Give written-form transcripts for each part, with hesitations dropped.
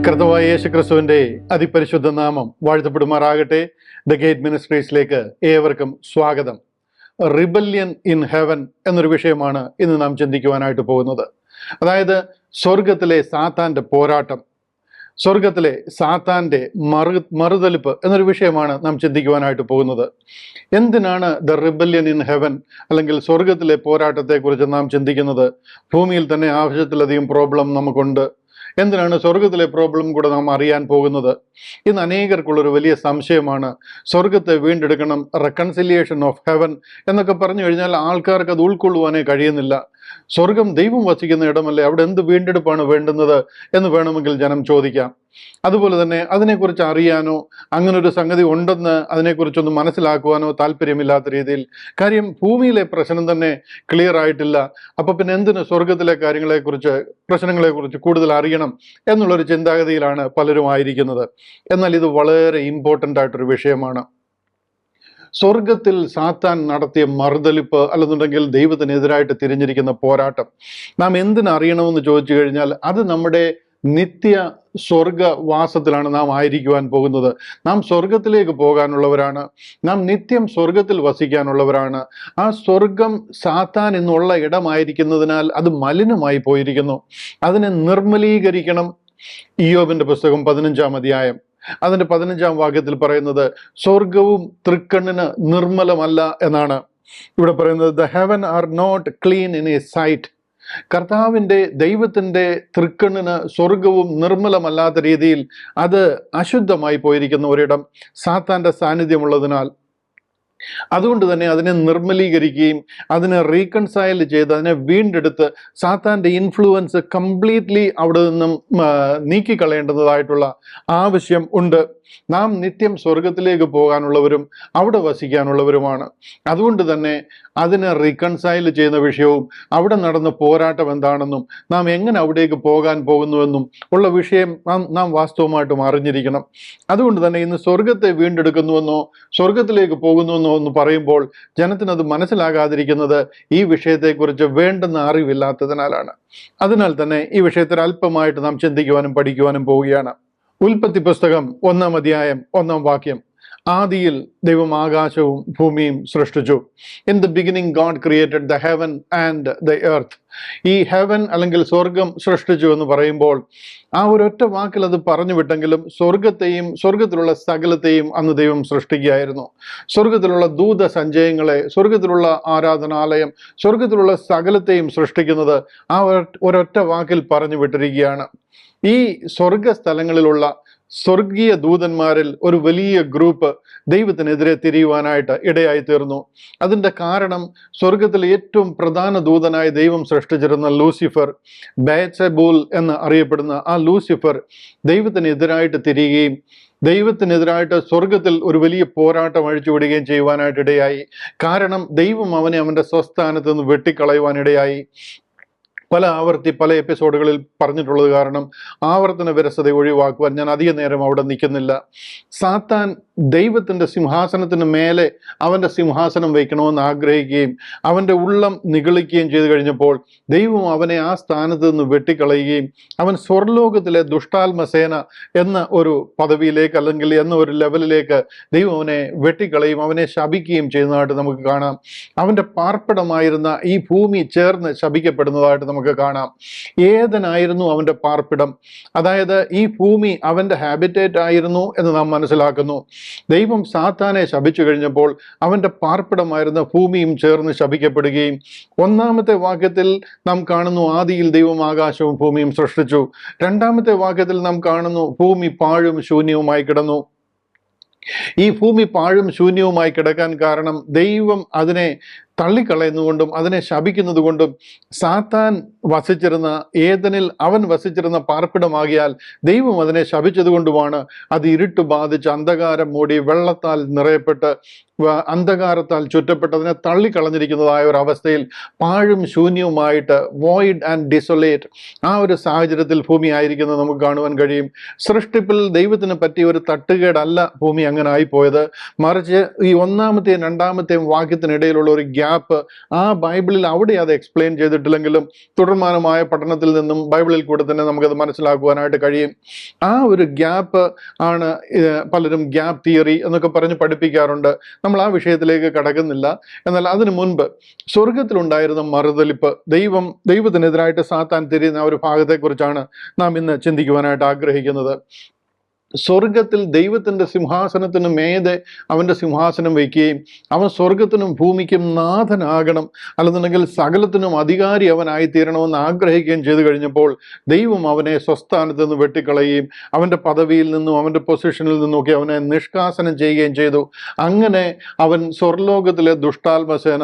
കർത്താവായ യേശുക്രിസ്തുവിന്റെ അതിപരിശുദ്ധ നാമം വാഴ്ത്തപ്പെടുമാറാകട്ടെ. ദ ഗേറ്റ് മിനിസ്ട്രീസിലേക്ക് ഏവർക്കും സ്വാഗതം. റിബല്യൻ ഇൻ ഹെവൻ എന്നൊരു വിഷയമാണ് ഇന്ന് നാം ചിന്തിക്കുവാനായിട്ട് പോകുന്നത്. അതായത് സ്വർഗത്തിലെ സാത്താന്റെ പോരാട്ടം, സ്വർഗത്തിലെ സാത്താന്റെ മറുതലിപ്പ് എന്നൊരു വിഷയമാണ് നാം ചിന്തിക്കുവാനായിട്ട് പോകുന്നത്. എന്തിനാണ് ദ റിബല്യൻ ഇൻ ഹെവൻ അല്ലെങ്കിൽ സ്വർഗത്തിലെ പോരാട്ടത്തെക്കുറിച്ച് നാം ചിന്തിക്കുന്നത്? ഭൂമിയിൽ തന്നെ ആവശ്യത്തിലധികം പ്രോബ്ലം നമുക്കുണ്ട്. എന്തിനാണ് സ്വർഗത്തിലെ പ്രോബ്ലം കൂടെ നാം അറിയാൻ പോകുന്നത്? ഇന്ന് അനേകർക്കുള്ളൊരു വലിയ സംശയമാണ്, സ്വർഗത്തെ വീണ്ടെടുക്കണം, റെക്കൺസിലിയേഷൻ ഓഫ് ഹെവൻ എന്നൊക്കെ പറഞ്ഞു കഴിഞ്ഞാൽ ആൾക്കാർക്ക് അത് ഉൾക്കൊള്ളുവാനേ കഴിയുന്നില്ല. സ്വർഗം ദൈവം വസിക്കുന്ന ഇടമല്ലേ, അവിടെ എന്ത് വീണ്ടെടുപ്പാണ് വേണ്ടുന്നത് എന്ന് വേണമെങ്കിൽ ജനം ചോദിക്കാം. അതുപോലെ തന്നെ അതിനെക്കുറിച്ച് അറിയാനോ അങ്ങനൊരു സംഗതി ഉണ്ടെന്ന് അതിനെക്കുറിച്ചൊന്ന് മനസ്സിലാക്കുവാനോ താല്പര്യമില്ലാത്ത രീതിയിൽ, കാര്യം ഭൂമിയിലെ പ്രശ്നം തന്നെ ക്ലിയർ ആയിട്ടില്ല, അപ്പൊ പിന്നെ എന്തിന് സ്വർഗത്തിലെ പ്രശ്നങ്ങളെക്കുറിച്ച് കൂടുതൽ അറിയണം എന്നുള്ളൊരു ചിന്താഗതിയിലാണ് പലരും ആയിരിക്കുന്നത്. എന്നാൽ ഇത് വളരെ ഇമ്പോർട്ടൻ്റ് ആയിട്ടൊരു വിഷയമാണ്. സ്വർഗത്തിൽ സാത്താൻ നടത്തിയ മറുതലിപ്പ് അല്ലെന്നുണ്ടെങ്കിൽ ദൈവത്തിനെതിരായിട്ട് തിരിഞ്ഞിരിക്കുന്ന പോരാട്ടം നാം എന്തിനറിയണമെന്ന് ചോദിച്ചു കഴിഞ്ഞാൽ അത് നമ്മുടെ നിത്യ സ്വർഗവാസത്തിലാണ് നാം ആയിരിക്കുവാൻ പോകുന്നത്. നാം സ്വർഗത്തിലേക്ക് പോകാനുള്ളവരാണ്, നാം നിത്യം സ്വർഗത്തിൽ വസിക്കാനുള്ളവരാണ്. ആ സ്വർഗം സാത്താൻ എന്നുള്ള ഇടമായിരിക്കുന്നതിനാൽ അത് മലിനമായി പോയിരിക്കുന്നു. അതിനെ നിർമ്മലീകരിക്കണം. ഇയ്യോബിന്റെ പുസ്തകം 15-ാം അധ്യായം അതിന്റെ 15-ാം വാക്യത്തിൽ പറയുന്നത് സ്വർഗവും തൃക്കണ്ണിന് നിർമ്മലമല്ല എന്നാണ്. ഇവിടെ പറയുന്നത് the heaven are not clean in a sight. കർത്താവിൻ്റെ ദൈവത്തിൻ്റെ തൃക്കണ്ണിന് സ്വർഗവും നിർമ്മലമല്ലാത്ത രീതിയിൽ അത് അശുദ്ധമായി പോയിരിക്കുന്ന ഒരിടം സാത്താന്റെ സാന്നിധ്യമുള്ളതിനാൽ. അതുകൊണ്ട് തന്നെ അതിനെ നിർമ്മലീകരിക്കുകയും അതിനെ റീകൺസൈൽ ചെയ്ത് അതിനെ വീണ്ടെടുത്ത് സാത്താന്റെ ഇൻഫ്ലുവൻസ് കംപ്ലീറ്റ്ലി അവിടെ നിന്നും നീക്കിക്കളയേണ്ടതായിട്ടുള്ള ആവശ്യം ഉണ്ട്. നാം നിത്യം സ്വർഗത്തിലേക്ക് പോകാനുള്ളവരും അവിടെ വസിക്കാനുള്ളവരുമാണ്. അതുകൊണ്ട് തന്നെ അതിനെ റീകൺസൈൽ ചെയ്യുന്ന വിഷയവും അവിടെ നടന്ന പോരാട്ടം എന്താണെന്നും നാം എങ്ങനെ അവിടേക്ക് പോകാൻ പോകുന്നുവെന്നും ഉള്ള വിഷയം നാം വാസ്തവമായിട്ടും അറിഞ്ഞിരിക്കണം. അതുകൊണ്ട് തന്നെ ഇന്ന് സ്വർഗത്തെ വീണ്ടെടുക്കുന്നുവെന്നോ സ്വർഗത്തിലേക്ക് പോകുന്നുവെന്നോ എന്ന് പറയുമ്പോൾ ജനത്തിനത് മനസ്സിലാകാതിരിക്കുന്നത് ഈ വിഷയത്തെക്കുറിച്ച് വേണ്ടുന്ന അറിവില്ലാത്തതിനാലാണ്. അതിനാൽ തന്നെ ഈ വിഷയത്തിൽ അല്പമായിട്ട് നാം ചിന്തിക്കുവാനും പഠിക്കുവാനും പോവുകയാണ്. ഉൽപ്പത്തി പുസ്തകം 1-ാം അധ്യായം 1-ാം വാക്യം, ആദിയിൽ ദൈവം ആകാശവും ഭൂമിയും സൃഷ്ടിച്ചു. In the beginning God created the heaven and the earth. ഈ ഹെവൻ അല്ലെങ്കിൽ സ്വർഗം സൃഷ്ടിച്ചു എന്ന് പറയുമ്പോൾ ആ ഒരൊറ്റ വാക്കിൽ അത് പറഞ്ഞു വിട്ടെങ്കിലും സ്വർഗത്തെയും സ്വർഗത്തിലുള്ള സകലത്തെയും അന്ന് ദൈവം സൃഷ്ടിക്കുകയായിരുന്നു. സ്വർഗത്തിലുള്ള ദൂത സഞ്ചയങ്ങളെ, സ്വർഗത്തിലുള്ള ആരാധനാലയം, സ്വർഗത്തിലുള്ള സകലത്തെയും സൃഷ്ടിക്കുന്നത് ആ ഒരൊറ്റ വാക്കിൽ പറഞ്ഞു വിട്ടിരിക്കുകയാണ്. ഈ സ്വർഗസ്ഥലങ്ങളിലുള്ള സ്വർഗീയ ദൂതന്മാരിൽ ഒരു വലിയ ഗ്രൂപ്പ് ദൈവത്തിനെതിരെ തിരിയുവാനായിട്ട് ഇടയായി തീർന്നു. അതിൻ്റെ കാരണം സ്വർഗത്തിലെ ഏറ്റവും പ്രധാന ദൂതനായി ദൈവം സൃഷ്ടിച്ചിരുന്ന ലൂസിഫർ, ബെയൽസെബൂൽ എന്ന് അറിയപ്പെടുന്ന ആ ലൂസിഫർ ദൈവത്തിനെതിരായിട്ട് തിരിയുകയും ദൈവത്തിനെതിരായിട്ട് സ്വർഗത്തിൽ ഒരു വലിയ പോരാട്ടം അഴിച്ചുവിടുകയും ചെയ്യുവാനായിട്ട് ഇടയായി. കാരണം ദൈവം അവനെ അവൻ്റെ സ്വസ്ഥാനത്ത് നിന്ന് വെട്ടിക്കളയുവാനിടയായി. പല എപ്പിസോഡുകളിൽ പറഞ്ഞിട്ടുള്ളത് കാരണം ആവർത്തന വിരസത ഒഴിവാക്കുവാൻ ഞാൻ അധിക നേരം അവിടെ നിൽക്കുന്നില്ല. സാത്താൻ ദൈവത്തിൻ്റെ സിംഹാസനത്തിന് മേലെ അവൻ്റെ സിംഹാസനം വയ്ക്കണമെന്ന് ആഗ്രഹിക്കുകയും അവൻ്റെ ഉള്ളം നിഗളിക്കുകയും ചെയ്തു കഴിഞ്ഞപ്പോൾ ദൈവം അവനെ ആ സ്ഥാനത്ത് നിന്ന് വെട്ടിക്കളയുകയും അവൻ സ്വർലോകത്തിലെ ദുഷ്ടാത്മസേന എന്ന ഒരു പദവിയിലേക്ക് അല്ലെങ്കിൽ എന്ന ഒരു ലെവലിലേക്ക് ദൈവം അവനെ വെട്ടിക്കളയും, അവനെ ശപിക്കുകയും ചെയ്യുന്നതായിട്ട് നമുക്ക് കാണാം. അവൻ്റെ പാർപ്പിടമായിരുന്ന ഈ ഭൂമി ചേർന്ന് ശപിക്കപ്പെടുന്നതായിട്ട് നമുക്ക് കാണാം. ഏതനായിരുന്നു അവൻ്റെ പാർപ്പിടം, അതായത് ഈ ഭൂമി അവൻ്റെ ഹാബിറ്റേറ്റ് ആയിരുന്നു എന്ന് നാം മനസ്സിലാക്കുന്നു. ദൈവം സാത്താനെ ശപിച്ചു കഴിഞ്ഞപ്പോൾ അവൻ്റെ പാർപ്പിടമായിരുന്ന ഭൂമിയും ചേർന്ന് ശപിക്കപ്പെടുകയും 1-ാമത്തെ വാക്യത്തിൽ നാം കാണുന്നു ആദിയിൽ ദൈവം ആകാശവും ഭൂമിയും സൃഷ്ടിച്ചു. 2-ാമത്തെ വാക്യത്തിൽ നാം കാണുന്നു ഭൂമി പാഴും ശൂന്യവുമായി കിടന്നു. ഈ ഭൂമി പാഴും ശൂന്യവുമായി കിടക്കാൻ കാരണം ദൈവം അതിനെ തള്ളിക്കളയുന്നതുകൊണ്ടും അതിനെ ശപിക്കുന്നത് കൊണ്ടും സാത്താൻ വസിച്ചിരുന്ന ഏദനിൽ അവൻ വസിച്ചിരുന്ന പാർപ്പിടമാകിയാൽ ദൈവം അതിനെ ശപിച്ചത് കൊണ്ടുമാണ് അത് ഇരുട്ട് ബാധിച്ച് അന്ധകാരം മൂടി വെള്ളത്താൽ നിറയപ്പെട്ട് അന്ധകാരത്താൽ ചുറ്റപ്പെട്ട് അതിനെ തള്ളിക്കളഞ്ഞിരിക്കുന്നതായ ഒരു അവസ്ഥയിൽ പാഴും ശൂന്യവുമായിട്ട് വോയിഡ് ആൻഡ് ഡിസൊലേറ്റ് ആ ഒരു സാഹചര്യത്തിൽ ഭൂമി ആയിരിക്കുന്നത് നമുക്ക് കാണുവാൻ കഴിയും. സൃഷ്ടിപ്പിൽ ദൈവത്തിന് പറ്റിയ ഒരു തട്ടുകേടല്ല ഭൂമി അങ്ങനെ ആയിപ്പോയത്, മറിച്ച് ഈ 1-ാമത്തെയും 2-ാമത്തെയും വാക്യത്തിനിടയിലുള്ള ഒരു ഗ്യാപ്പ് ആ ബൈബിളിൽ അവിടെ അത് എക്സ്പ്ലെയിൻ ചെയ്തിട്ടില്ലെങ്കിലും തുടർമാനമായ പഠനത്തിൽ നിന്നും ബൈബിളിൽ കൂടെ തന്നെ നമുക്കത് മനസ്സിലാക്കുവാനായിട്ട് കഴിയും. ആ ഒരു ഗ്യാപ്പ് ആണ് പലരും ഗ്യാപ്പ് തിയറി എന്നൊക്കെ പറഞ്ഞ് പഠിപ്പിക്കാറുണ്ട്. നമ്മൾ ആ വിഷയത്തിലേക്ക് കടക്കുന്നില്ല. എന്നാൽ അതിനു മുൻപ് സ്വർഗത്തിലുണ്ടായിരുന്ന മറുതലിപ്പ്, ദൈവത്തിനെതിരായിട്ട് സാത്താൻ തിരിയുന്ന ആ ഒരു ഭാഗത്തെക്കുറിച്ചാണ് നാം ഇന്ന് ചിന്തിക്കുവാനായിട്ട് ആഗ്രഹിക്കുന്നത്. സ്വർഗത്തിൽ ദൈവത്തിൻ്റെ സിംഹാസനത്തിന് മേതെ അവൻ്റെ സിംഹാസനം വയ്ക്കുകയും അവൻ സ്വർഗത്തിനും ഭൂമിക്കും നാഥനാകണം, അല്ലെന്നുണ്ടെങ്കിൽ സകലത്തിനും അധികാരി അവനായി തീരണമെന്ന് ആഗ്രഹിക്കുകയും ചെയ്തു കഴിഞ്ഞപ്പോൾ ദൈവം അവനെ സ്വസ്ഥാനത്ത് നിന്ന് വെട്ടിക്കളയുകയും അവൻ്റെ പദവിയിൽ നിന്നും അവൻ്റെ പൊസിഷനിൽ നിന്നുമൊക്കെ അവനെ നിഷ്കാസനം ചെയ്യുകയും ചെയ്തു. അങ്ങനെ അവൻ സ്വർലോകത്തിലെ ദുഷ്ടാത്മസേന,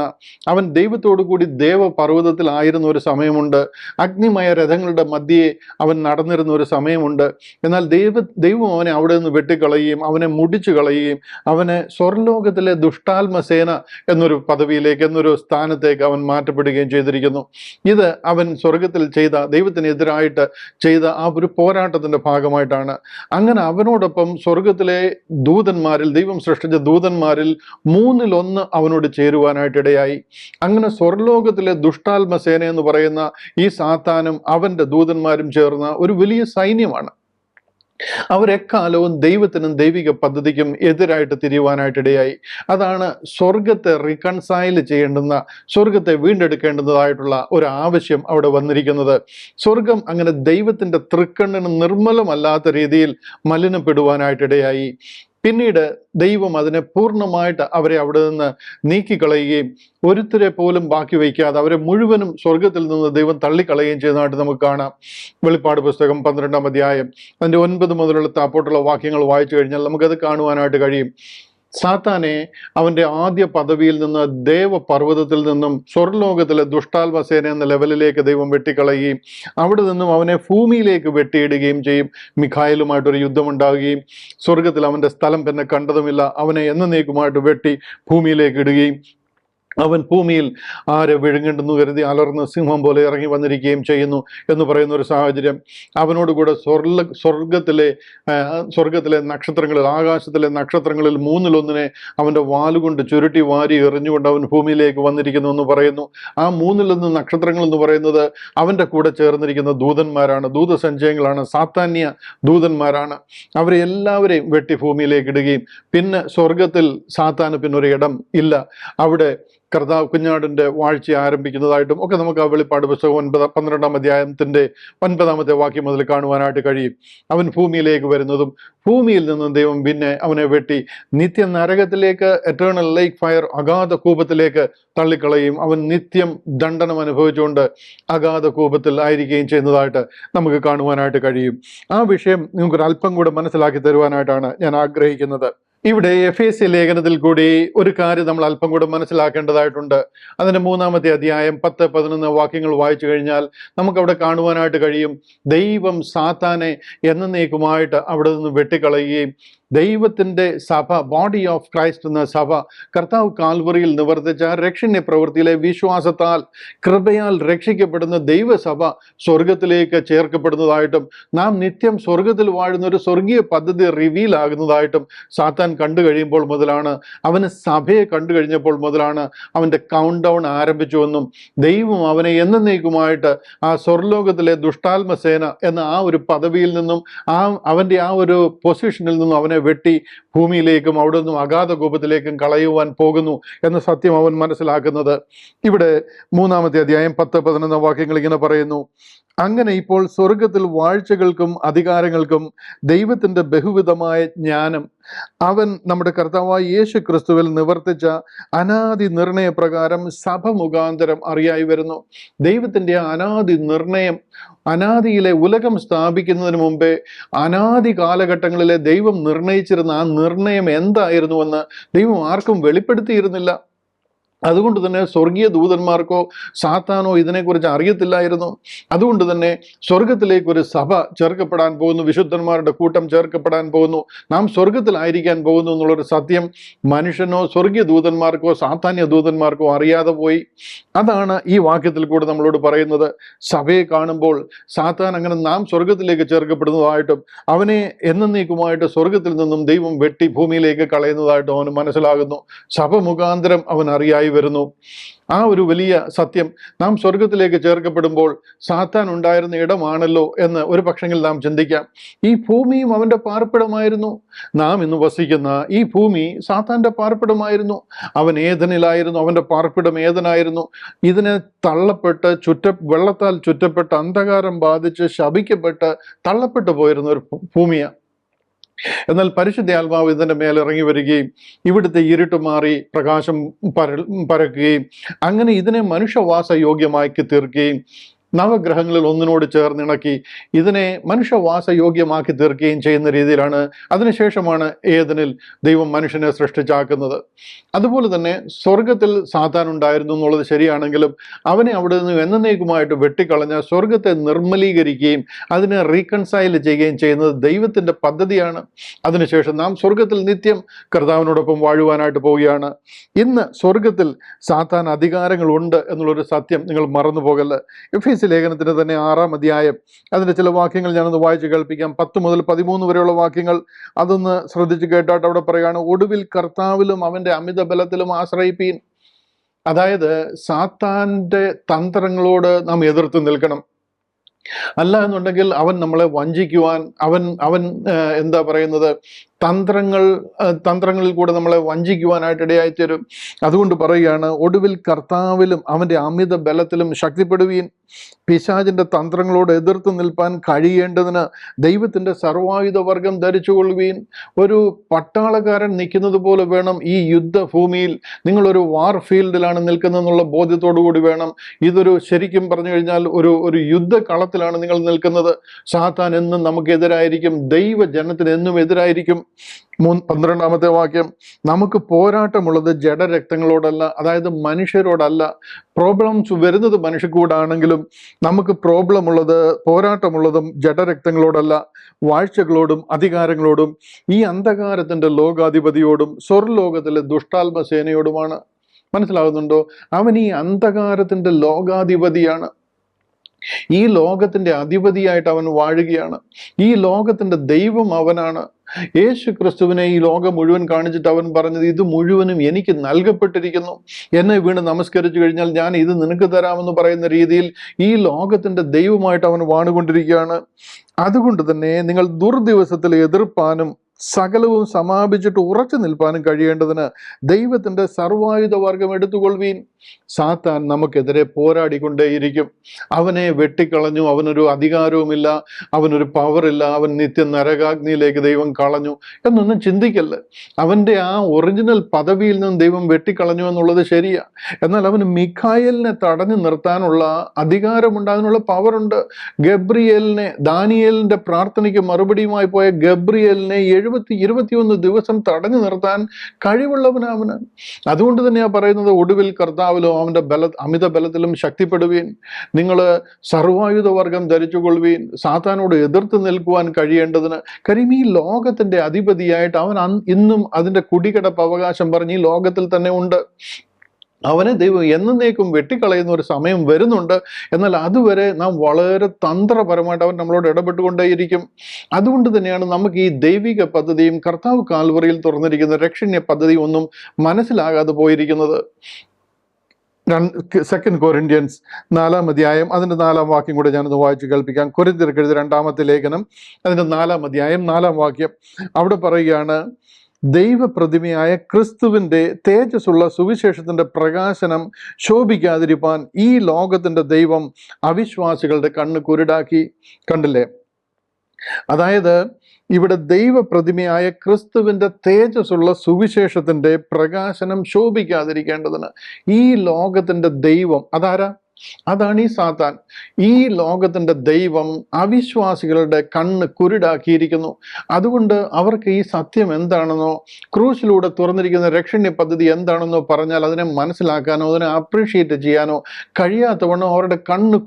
അവൻ ദൈവത്തോടു കൂടി ദേവപർവ്വതത്തിലായിരുന്ന ഒരു സമയമുണ്ട്. അഗ്നിമയ രഥങ്ങളുടെ മധ്യേ അവൻ നടന്നിരുന്ന ഒരു സമയമുണ്ട്. എന്നാൽ ദൈവം അവനെ അവിടെ നിന്ന് വെട്ടിക്കളയുകയും അവനെ മുടിച്ചു കളയുകയും അവനെ സ്വർലോകത്തിലെ ദുഷ്ടാത്മസേന എന്നൊരു പദവിയിലേക്ക്, എന്നൊരു സ്ഥാനത്തേക്ക് അവൻ മാറ്റപ്പെടുകയും ചെയ്തിരിക്കുന്നു. ഇത് അവൻ സ്വർഗത്തിൽ ചെയ്ത, ദൈവത്തിനെതിരായിട്ട് ചെയ്ത ആ ഒരു പോരാട്ടത്തിന്റെ ഭാഗമായിട്ടാണ്. അങ്ങനെ അവനോടൊപ്പം സ്വർഗത്തിലെ ദൂതന്മാരിൽ, ദൈവം സൃഷ്ടിച്ച ദൂതന്മാരിൽ 1/3 അവനോട് ചേരുവാനായിട്ടിടയായി. അങ്ങനെ സ്വർലോകത്തിലെ ദുഷ്ടാത്മസേന എന്ന് പറയുന്ന ഈ സാത്താനും അവന്റെ ദൂതന്മാരും ചേർന്ന ഒരു വലിയ സൈന്യമാണ്. അവരെക്കാലവും ദൈവത്തിനും ദൈവിക പദ്ധതിക്കും എതിരായിട്ട് തിരിയുവാനായിട്ടിടയായി. അതാണ് സ്വർഗത്തെ റിക്കൺസൈൽ ചെയ്യേണ്ടുന്ന, സ്വർഗത്തെ വീണ്ടെടുക്കേണ്ടതായിട്ടുള്ള ഒരു ആവശ്യം അവിടെ വന്നിരിക്കുന്നത്. സ്വർഗം അങ്ങനെ ദൈവത്തിൻ്റെ തൃക്കണ്ണിന് നിർമ്മലമല്ലാത്ത രീതിയിൽ മലിനപ്പെടുവാനായിട്ടിടയായി. പിന്നീട് ദൈവം അതിനെ പൂർണ്ണമായിട്ട് അവരെ അവിടെ നിന്ന് നീക്കിക്കളയുകയും ഒരുത്തരെ പോലും ബാക്കി വയ്ക്കാതെ അവരെ മുഴുവനും സ്വർഗത്തിൽ നിന്ന് ദൈവം തള്ളിക്കളയുകയും ചെയ്യുന്നതായിട്ട് നമുക്ക് കാണാം. വെളിപ്പാട് പുസ്തകം 12-ാം അധ്യായം അതിൻ്റെ 9 മുതലുള്ള താപ്പോട്ടുള്ള വാക്യങ്ങൾ വായിച്ചു കഴിഞ്ഞാൽ നമുക്കത് കാണുവാനായിട്ട് കഴിയും. സാത്താനെ അവൻ്റെ ആദ്യ പദവിയിൽ നിന്ന്, ദേവപർവ്വതത്തിൽ നിന്നും സ്വർലോകത്തിലെ ദുഷ്ടാത്മസേന എന്ന ലെവലിലേക്ക് ദൈവം വെട്ടിക്കളയുകയും അവിടെ നിന്നും അവനെ ഭൂമിയിലേക്ക് വെട്ടിയിടുകയും ചെയ്യും. മിഖായേലുമായിട്ടൊരു യുദ്ധമുണ്ടാകുകയും സ്വർഗത്തിൽ അവൻ്റെ സ്ഥലം പിന്നെ കണ്ടതുമില്ല. അവനെ എന്നേക്കുമായിട്ട് വെട്ടി ഭൂമിയിലേക്ക് ഇടുകയും അവൻ ഭൂമിയിൽ ആരെ വിഴുങ്ങണ്ടെന്ന് കരുതി അലർന്ന് സിംഹം പോലെ ഇറങ്ങി വന്നിരിക്കുകയും ചെയ്യുന്നു എന്ന് പറയുന്ന ഒരു സാഹചര്യം. അവനോടുകൂടെ സ്വർഗത്തിലെ നക്ഷത്രങ്ങളിൽ, ആകാശത്തിലെ നക്ഷത്രങ്ങളിൽ 1/3 അവൻ്റെ വാലുകൊണ്ട് ചുരുട്ടി വാരി എറിഞ്ഞുകൊണ്ട് അവൻ ഭൂമിയിലേക്ക് വന്നിരിക്കുന്നു എന്ന് പറയുന്നു. ആ 1/3 നക്ഷത്രങ്ങൾ എന്ന് പറയുന്നത് അവൻ്റെ കൂടെ ചേർന്നിരിക്കുന്ന ദൂതന്മാരാണ്, ദൂതസഞ്ചയങ്ങളാണ്, സാത്താന്യ ദൂതന്മാരാണ്. അവരെ എല്ലാവരെയും വെട്ടി ഭൂമിയിലേക്ക് ഇടുകയും പിന്നെ സ്വർഗത്തിൽ സാത്താന് പിന്നൊരു ഇടം ഇല്ല. അവിടെ കർത്താവ് കുഞ്ഞാടിൻ്റെ വാഴ്ച ആരംഭിക്കുന്നതായിട്ടും ഒക്കെ നമുക്ക് ആ വെളിപ്പാട് പുസ്തകം 12-ാം അധ്യായത്തിൻ്റെ 9-ാമത്തെ വാക്യം മുതൽ കാണുവാനായിട്ട് കഴിയും. അവൻ ഭൂമിയിലേക്ക് വരുന്നതും ഭൂമിയിൽ നിന്നും ദൈവം പിന്നെ അവനെ വെട്ടി നിത്യ നരകത്തിലേക്ക്, എറ്റേണൽ ലേക്ക് ഫയർ, അഗാധ കൂപത്തിലേക്ക് തള്ളിക്കളയും. അവൻ നിത്യം ദണ്ഡനം അനുഭവിച്ചുകൊണ്ട് അഗാധ കൂപത്തിൽ ആയിരിക്കുകയും ചെയ്യുന്നതായിട്ട് നമുക്ക് കാണുവാനായിട്ട് കഴിയും. ആ വിഷയം നിങ്ങൾക്കൊരല്പം കൂടെ മനസ്സിലാക്കി തരുവാനായിട്ടാണ് ഞാൻ ആഗ്രഹിക്കുന്നത്. ഇവിടെ എഫേസ്യ ലേഖനത്തിൽ കൂടി ഒരു കാര്യം നമ്മൾ അല്പം കൂടെ മനസ്സിലാക്കേണ്ടതായിട്ടുണ്ട്. അതിൻ്റെ 3-ാമത്തെ അധ്യായം 10-11 വാക്യങ്ങൾ വായിച്ചു കഴിഞ്ഞാൽ നമുക്കവിടെ കാണുവാനായിട്ട് കഴിയും. ദൈവം സാത്താനെ എന്നേക്കുമായിട്ട് അവിടെ നിന്ന് വെട്ടിക്കളയുകയും ദൈവത്തിൻ്റെ സഭ, ബോഡി ഓഫ് ക്രൈസ്റ്റ് എന്ന സഭ, കർത്താവ് കാൽവറിയിൽ നിവർത്തിച്ച രക്ഷണ്യ പ്രവൃത്തിയിലെ വിശ്വാസത്താൽ കൃപയാൽ രക്ഷിക്കപ്പെടുന്ന ദൈവസഭ സ്വർഗത്തിലേക്ക് ചേർക്കപ്പെടുന്നതായിട്ടും നാം നിത്യം സ്വർഗത്തിൽ വാഴുന്ന ഒരു സ്വർഗീയ പദ്ധതി റിവീൽ ആകുന്നതായിട്ടും സാത്താൻ കണ്ടു കഴിയുമ്പോൾ മുതലാണ്, അവന് സഭയെ കണ്ടു കഴിഞ്ഞപ്പോൾ മുതലാണ് അവൻ്റെ കൗണ്ട് ഡൗൺ ആരംഭിച്ചുവെന്നും ദൈവം അവനെ എന്നേക്കുമായിട്ട് ആ സ്വർലോകത്തിലെ ദുഷ്ടാത്മസേന എന്ന ആ ഒരു പദവിയിൽ നിന്നും അവൻ്റെ ആ ഒരു പൊസിഷനിൽ നിന്നും അവനെ വെട്ടി ഭൂമിയിലേക്കും അവിടെ നിന്നും അഗാധ കൂപത്തിലേക്കും കളയുവാൻ പോകുന്നു എന്ന സത്യം അവൻ മനസ്സിലാക്കുന്നത്. ഇവിടെ 3-ാമത്തെ അധ്യായം 10-11 വാക്യങ്ങൾ ഇങ്ങനെ പറയുന്നു: അങ്ങനെ ഇപ്പോൾ സ്വർഗത്തിൽ വാഴ്ചകൾക്കും അധികാരങ്ങൾക്കും ദൈവത്തിൻ്റെ ബഹുവിധമായ ജ്ഞാനം അവൻ നമ്മുടെ കർത്താവായ യേശു ക്രിസ്തുവിൽ നിവർത്തിച്ച അനാദി നിർണയപ്രകാരം സഭ മുഖാന്തരം അറിയായി വരുന്നു. ദൈവത്തിൻ്റെ അനാദി നിർണയം, അനാദിയിലെ ഉലകം സ്ഥാപിക്കുന്നതിന് മുമ്പേ അനാദി കാലഘട്ടങ്ങളിലെ ദൈവം നിർണയിച്ചിരുന്ന ആ നിർണയം എന്തായിരുന്നുവെന്ന് ദൈവം ആർക്കും വെളിപ്പെടുത്തിയിരുന്നില്ല. അതുകൊണ്ട് തന്നെ സ്വർഗീയ ദൂതന്മാർക്കോ സാത്താനോ ഇതിനെക്കുറിച്ച് അറിയത്തില്ലായിരുന്നു. അതുകൊണ്ട് തന്നെ സ്വർഗത്തിലേക്കൊരു സഭ ചേർക്കപ്പെടാൻ പോകുന്നു, വിശുദ്ധന്മാരുടെ കൂട്ടം ചേർക്കപ്പെടാൻ പോകുന്നു, നാം സ്വർഗത്തിലായിരിക്കാൻ പോകുന്നു എന്നുള്ളൊരു സത്യം മനുഷ്യനോ സ്വർഗീയ ദൂതന്മാർക്കോ സാത്താന്യ ദൂതന്മാർക്കോ അറിയാതെ പോയി. അതാണ് ഈ വാക്യത്തിൽ കൂടെ നമ്മളോട് പറയുന്നത്. സഭയെ കാണുമ്പോൾ സാത്താൻ അങ്ങനെ നാം സ്വർഗത്തിലേക്ക് ചേർക്കപ്പെടുന്നതായിട്ടും അവനെ എന്നേക്കുമായിട്ട് സ്വർഗത്തിൽ നിന്നും ദൈവം വെട്ടി ഭൂമിയിലേക്ക് കളയുന്നതായിട്ടും അവന് മനസ്സിലാകുന്നു. സഭ മുഖാന്തരം അവൻ അറിയായി വരുന്നു. ആ ഒരു വലിയ സത്യം നാം സ്വർഗത്തിലേക്ക് ചേർക്കപ്പെടുമ്പോൾ സാത്താൻ ഉണ്ടായിരുന്ന ഇടമാണല്ലോ എന്ന് ഒരു പക്ഷെങ്കിൽ നാം ചിന്തിക്കാം. ഈ ഭൂമിയും അവൻ്റെ പാർപ്പിടമായിരുന്നു. നാം ഇന്ന് വസിക്കുന്ന ഈ ഭൂമി സാത്താൻ്റെ പാർപ്പിടമായിരുന്നു. അവൻ ഏദനിലായിരുന്നു, അവൻ്റെ പാർപ്പിടം ഏദനായിരുന്നു. ഇതിനെ തള്ളപ്പെട്ട് വെള്ളത്താൽ ചുറ്റപ്പെട്ട് അന്ധകാരം ബാധിച്ച് ശപിക്കപ്പെട്ട് തള്ളപ്പെട്ടു പോയിരുന്ന ഒരു ഭൂമിയാണ്. എന്നാൽ പരിശുദ്ധാത്മാവ് ഇതിൻ്റെ മേലിറങ്ങി വരികയും ഇവിടുത്തെ ഇരുട്ട് മാറി പ്രകാശം പരക്കുകയും അങ്ങനെ ഇതിനെ മനുഷ്യവാസ യോഗ്യമാക്കി തീർക്കുകയും നവഗ്രഹങ്ങളിൽ ഒന്നിനോട് ചേർന്നിണക്കി ഇതിനെ മനുഷ്യവാസ യോഗ്യമാക്കി തീർക്കുകയും ചെയ്യുന്ന രീതിയിലാണ്. അതിനുശേഷമാണ് ഏദനിൽ ദൈവം മനുഷ്യനെ സൃഷ്ടിച്ചാക്കുന്നത്. അതുപോലെ തന്നെ സ്വർഗത്തിൽ സാത്താൻ ഉണ്ടായിരുന്നു എന്നുള്ളത് ശരിയാണെങ്കിലും അവനെ അവിടെ നിന്ന് എന്നേക്കുമായിട്ട് വെട്ടിക്കളഞ്ഞ സ്വർഗത്തെ നിർമ്മലീകരിക്കുകയും അതിനെ റീകൺസൈൽ ചെയ്യുകയും ചെയ്യുന്നത് ദൈവത്തിൻ്റെ പദ്ധതിയാണ്. അതിനുശേഷം നാം സ്വർഗത്തിൽ നിത്യം കർത്താവിനോടൊപ്പം വാഴുവാനായിട്ട് പോവുകയാണ്. ഇന്ന് സ്വർഗത്തിൽ സാത്താൻ അധികാരങ്ങളുണ്ട് എന്നുള്ളൊരു സത്യം നിങ്ങൾ മറന്നു പോകല്ല. എഫേസ്യ ലേഖനത്തിന് തന്നെ 6-ാം അധ്യായം അതിൻ്റെ ചില വാക്യങ്ങൾ ഞാനൊന്ന് വായിച്ച് കേൾപ്പിക്കാം. 10 മുതൽ 13 വരെയുള്ള വാക്യങ്ങൾ അതൊന്ന് ശ്രദ്ധിച്ച് കേട്ടാട്ട് അവിടെ പറയുകയാണ്, ഒടുവിൽ കർത്താവിലും അവൻ്റെ അമിത ബലത്തിലും ആശ്രയിപ്പീൻ. അതായത് സാത്താൻ്റെ തന്ത്രങ്ങളോട് നാം എതിർത്ത് നിൽക്കണം. അല്ല എന്നുണ്ടെങ്കിൽ അവൻ നമ്മളെ വഞ്ചിക്കുവാൻ അവൻ എന്താ പറയുന്നത് തന്ത്രങ്ങളിൽ കൂടെ നമ്മളെ വഞ്ചിക്കുവാനായിട്ട് ഇടയായിത്തീരും. അതുകൊണ്ട് പറയുകയാണ്, ഒടുവിൽ കർത്താവിലും അവൻ്റെ അമിത ബലത്തിലും ശക്തിപ്പെടുവീൻ. പിശാചിൻ്റെ തന്ത്രങ്ങളോട് എതിർത്ത് നിൽപ്പാൻ കഴിയേണ്ടതിന് ദൈവത്തിൻ്റെ സർവായുധവർഗം ധരിച്ചുകൊള്ളുവീൻ. ഒരു പട്ടാളക്കാരൻ നിൽക്കുന്നത് പോലെ വേണം ഈ യുദ്ധഭൂമിയിൽ. നിങ്ങളൊരു വാർ ഫീൽഡിലാണ് നിൽക്കുന്നതെന്നുള്ള ബോധ്യത്തോടു കൂടി വേണം. ഇതൊരു ശരിക്കും പറഞ്ഞു കഴിഞ്ഞാൽ ഒരു യുദ്ധകളത്തിലാണ് നിങ്ങൾ നിൽക്കുന്നത്. സാത്താൻ എന്നും നമുക്കെതിരായിരിക്കും, ദൈവജനത്തിന് എന്നും എതിരായിരിക്കും. 12-ാമത്തെ വാക്യം, നമുക്ക് പോരാട്ടമുള്ളത് ജഡരക്തങ്ങളോടല്ല, അതായത് മനുഷ്യരോടല്ല. പ്രോബ്ലംസ് വരുന്നത് മനുഷ്യക്കൂടാണെങ്കിലും നമുക്ക് പോരാട്ടമുള്ളതും ജഡരക്തങ്ങളോടല്ല, വാഴ്ചകളോടും അധികാരങ്ങളോടും ഈ അന്ധകാരത്തിൻ്റെ ലോകാധിപതിയോടും സ്വർലോകത്തിലെ ദുഷ്ടാത്മസേനയോടുമാണ്. മനസ്സിലാകുന്നുണ്ടോ? അവൻ ഈ അന്ധകാരത്തിൻ്റെ ലോകാധിപതിയാണ്. ഈ ലോകത്തിൻ്റെ അധിപതിയായിട്ട് അവൻ വാഴുകയാണ്. ഈ ലോകത്തിൻ്റെ ദൈവം അവനാണ്. യേശു ക്രിസ്തുവിനെ ഈ ലോകം മുഴുവൻ കാണിച്ചിട്ട് അവൻ പറഞ്ഞത്, ഇത് മുഴുവനും എനിക്ക് നൽകപ്പെട്ടിരിക്കുന്നു. എന്നെ വീണ് നമസ്കരിച്ചു കഴിഞ്ഞാൽ ഞാൻ ഇത് നിനക്ക് തരാമെന്ന് പറയുന്ന രീതിയിൽ ഈ ലോകത്തിൻ്റെ ദൈവമായിട്ട് അവൻ വാണുകൊണ്ടിരിക്കുകയാണ്. അതുകൊണ്ട് തന്നെ നിങ്ങൾ ദുർദിവസത്തിൽ എതിർപ്പാനും സകലവും സമാപിച്ചിട്ട് ഉറച്ചു നിൽപ്പാനും കഴിയേണ്ടതിന് ദൈവത്തിൻ്റെ സർവായുധ വർഗം എടുത്തുകൊള്ളുവീൻ. സാത്താൻ നമുക്കെതിരെ പോരാടിക്കൊണ്ടേയിരിക്കും. അവനെ വെട്ടിക്കളഞ്ഞു, അവനൊരു അധികാരവുമില്ല, അവനൊരു പവറില്ല, അവൻ നിത്യ നരകാഗ്നിയിലേക്ക് ദൈവം കളഞ്ഞു എന്നൊന്നും ചിന്തിക്കല്ല. അവൻ്റെ ആ ഒറിജിനൽ പദവിയിൽ നിന്ന് ദൈവം വെട്ടിക്കളഞ്ഞു എന്നുള്ളത് ശരിയാ. എന്നാൽ അവന് മിഖായേലിനെ തടഞ്ഞു നിർത്താനുള്ള അധികാരമുണ്ട്, അതിനുള്ള പവറുണ്ട്. ഗബ്രിയേലിനെ, ദാനിയേലിൻ്റെ പ്രാർത്ഥനയ്ക്ക് മറുപടിയുമായി പോയ ഗബ്രിയേലിനെ 21 ദിവസം തടഞ്ഞു നിർത്താൻ കഴിവുള്ളവനവന്. അതുകൊണ്ട് തന്നെയാ പറയുന്നത്, ഒടുവിൽ കർത്താവിലും അവൻ്റെ അമിത ബലത്തിലും ശക്തിപ്പെടുവീൻ. നിങ്ങൾ സർവായുധ വർഗം ധരിച്ചുകൊള്ളുവീൻ. സാത്താനോട് എതിർത്ത് നിൽക്കുവാൻ കഴിയേണ്ടതിന്. കാര്യം ഈ ലോകത്തിൻ്റെ അധിപതിയായിട്ട് അവൻ ഇന്നും അതിൻ്റെ കുടികിടപ്പ് അവകാശം പറഞ്ഞ് ഈ ലോകത്തിൽ തന്നെ ഉണ്ട്. അവനെ ദൈവം എന്നേക്കും വെട്ടിക്കളയുന്ന ഒരു സമയം വരുന്നുണ്ട്. എന്നാൽ അതുവരെ നാം വളരെ തന്ത്രപരമായിട്ട് അവൻ നമ്മളോട് ഇടപെട്ടുകൊണ്ടേയിരിക്കും. അതുകൊണ്ട് തന്നെയാണ് നമുക്ക് ഈ ദൈവിക പദ്ധതിയും കർത്താവ് കാൽവറിയിൽ തുറന്നിരിക്കുന്ന രക്ഷണ്യ പദ്ധതിയും ഒന്നും മനസ്സിലാകാതെ പോയിരിക്കുന്നത്. 2 കൊരിന്ത്യൻസ് 4-ാം അധ്യായം അതിൻ്റെ 4-ാം വാക്യം കൂടെ ഞാനൊന്ന് വായിച്ച് കേൾപ്പിക്കാം. കൊരിന്ത്യർക്ക് എഴുതിയ 2-ാമത്തെ ലേഖനം അതിൻ്റെ 4-ാം അധ്യായം 4-ാം വാക്യം അവിടെ പറയുകയാണ്, ദൈവപ്രതിമയായ ക്രിസ്തുവിൻ്റെ തേജസ്സുള്ള സുവിശേഷത്തിൻ്റെ പ്രകാശനം ശോഭിക്കാതിരിപ്പാൻ ഈ ലോകത്തിൻ്റെ ദൈവം അവിശ്വാസികളുടെ കണ്ണ് കുരുടാക്കി. കണ്ടില്ലേ? അതായത് ഇവിടെ ദൈവപ്രതിമയായ ക്രിസ്തുവിൻ്റെ തേജസ്സുള്ള സുവിശേഷത്തിൻ്റെ പ്രകാശനം ശോഭിക്കാതിരിക്കേണ്ടതിന് ഈ ലോകത്തിൻ്റെ ദൈവം അതാരാ? അതാണ് ഈ സാത്താൻ. ഈ ലോകത്തിൻ്റെ ദൈവം അവിശ്വാസികളുടെ കണ്ണ് കുരുടാക്കിയിരിക്കുന്നു. അതുകൊണ്ട് അവർക്ക് ഈ സത്യം എന്താണെന്നോ ക്രൂശിലൂടെ തുറന്നിരിക്കുന്ന രക്ഷണ്യ പദ്ധതി എന്താണെന്നോ പറഞ്ഞാൽ അതിനെ മനസ്സിലാക്കാനോ അതിനെ അപ്രീഷിയേറ്റ് ചെയ്യാനോ കഴിയാത്തവണ്ണം അവരുടെ കണ്ണ്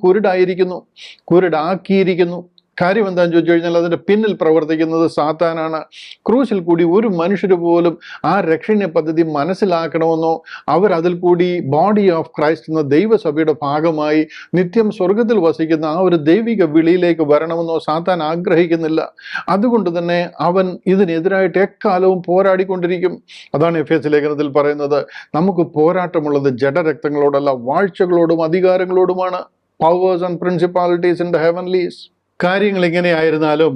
കുരുടാക്കിയിരിക്കുന്നു. കാര്യം എന്താണെന്ന് ചോദിച്ചു കഴിഞ്ഞാൽ അതിൻ്റെ പിന്നിൽ പ്രവർത്തിക്കുന്നത് സാത്താനാണ്. ക്രൂശിൽ കൂടി ഒരു മനുഷ്യര് പോലും ആ രക്ഷണീയ പദ്ധതി മനസ്സിലാക്കണമെന്നോ അവരതിൽ കൂടി ബോഡി ഓഫ് ക്രൈസ്റ്റ് എന്ന ദൈവസഭയുടെ ഭാഗമായി നിത്യം സ്വർഗത്തിൽ വസിക്കുന്ന ആ ഒരു ദൈവിക വിളിയിലേക്ക് വരണമെന്നോ സാത്താൻ ആഗ്രഹിക്കുന്നില്ല. അതുകൊണ്ട് തന്നെ അവൻ ഇതിനെതിരായിട്ട് എക്കാലവും പോരാടിക്കൊണ്ടിരിക്കും. അതാണ് എഫേസ്യ ലേഖനത്തിൽ പറയുന്നത്, നമുക്ക് പോരാട്ടമുള്ളത് ജഡരക്തങ്ങളോടല്ല, വാഴ്ചകളോടും അധികാരങ്ങളോടുമാണ്. Powers and principalities in the heavenlies. കാര്യങ്ങൾ ഇങ്ങനെയായിരുന്നാലും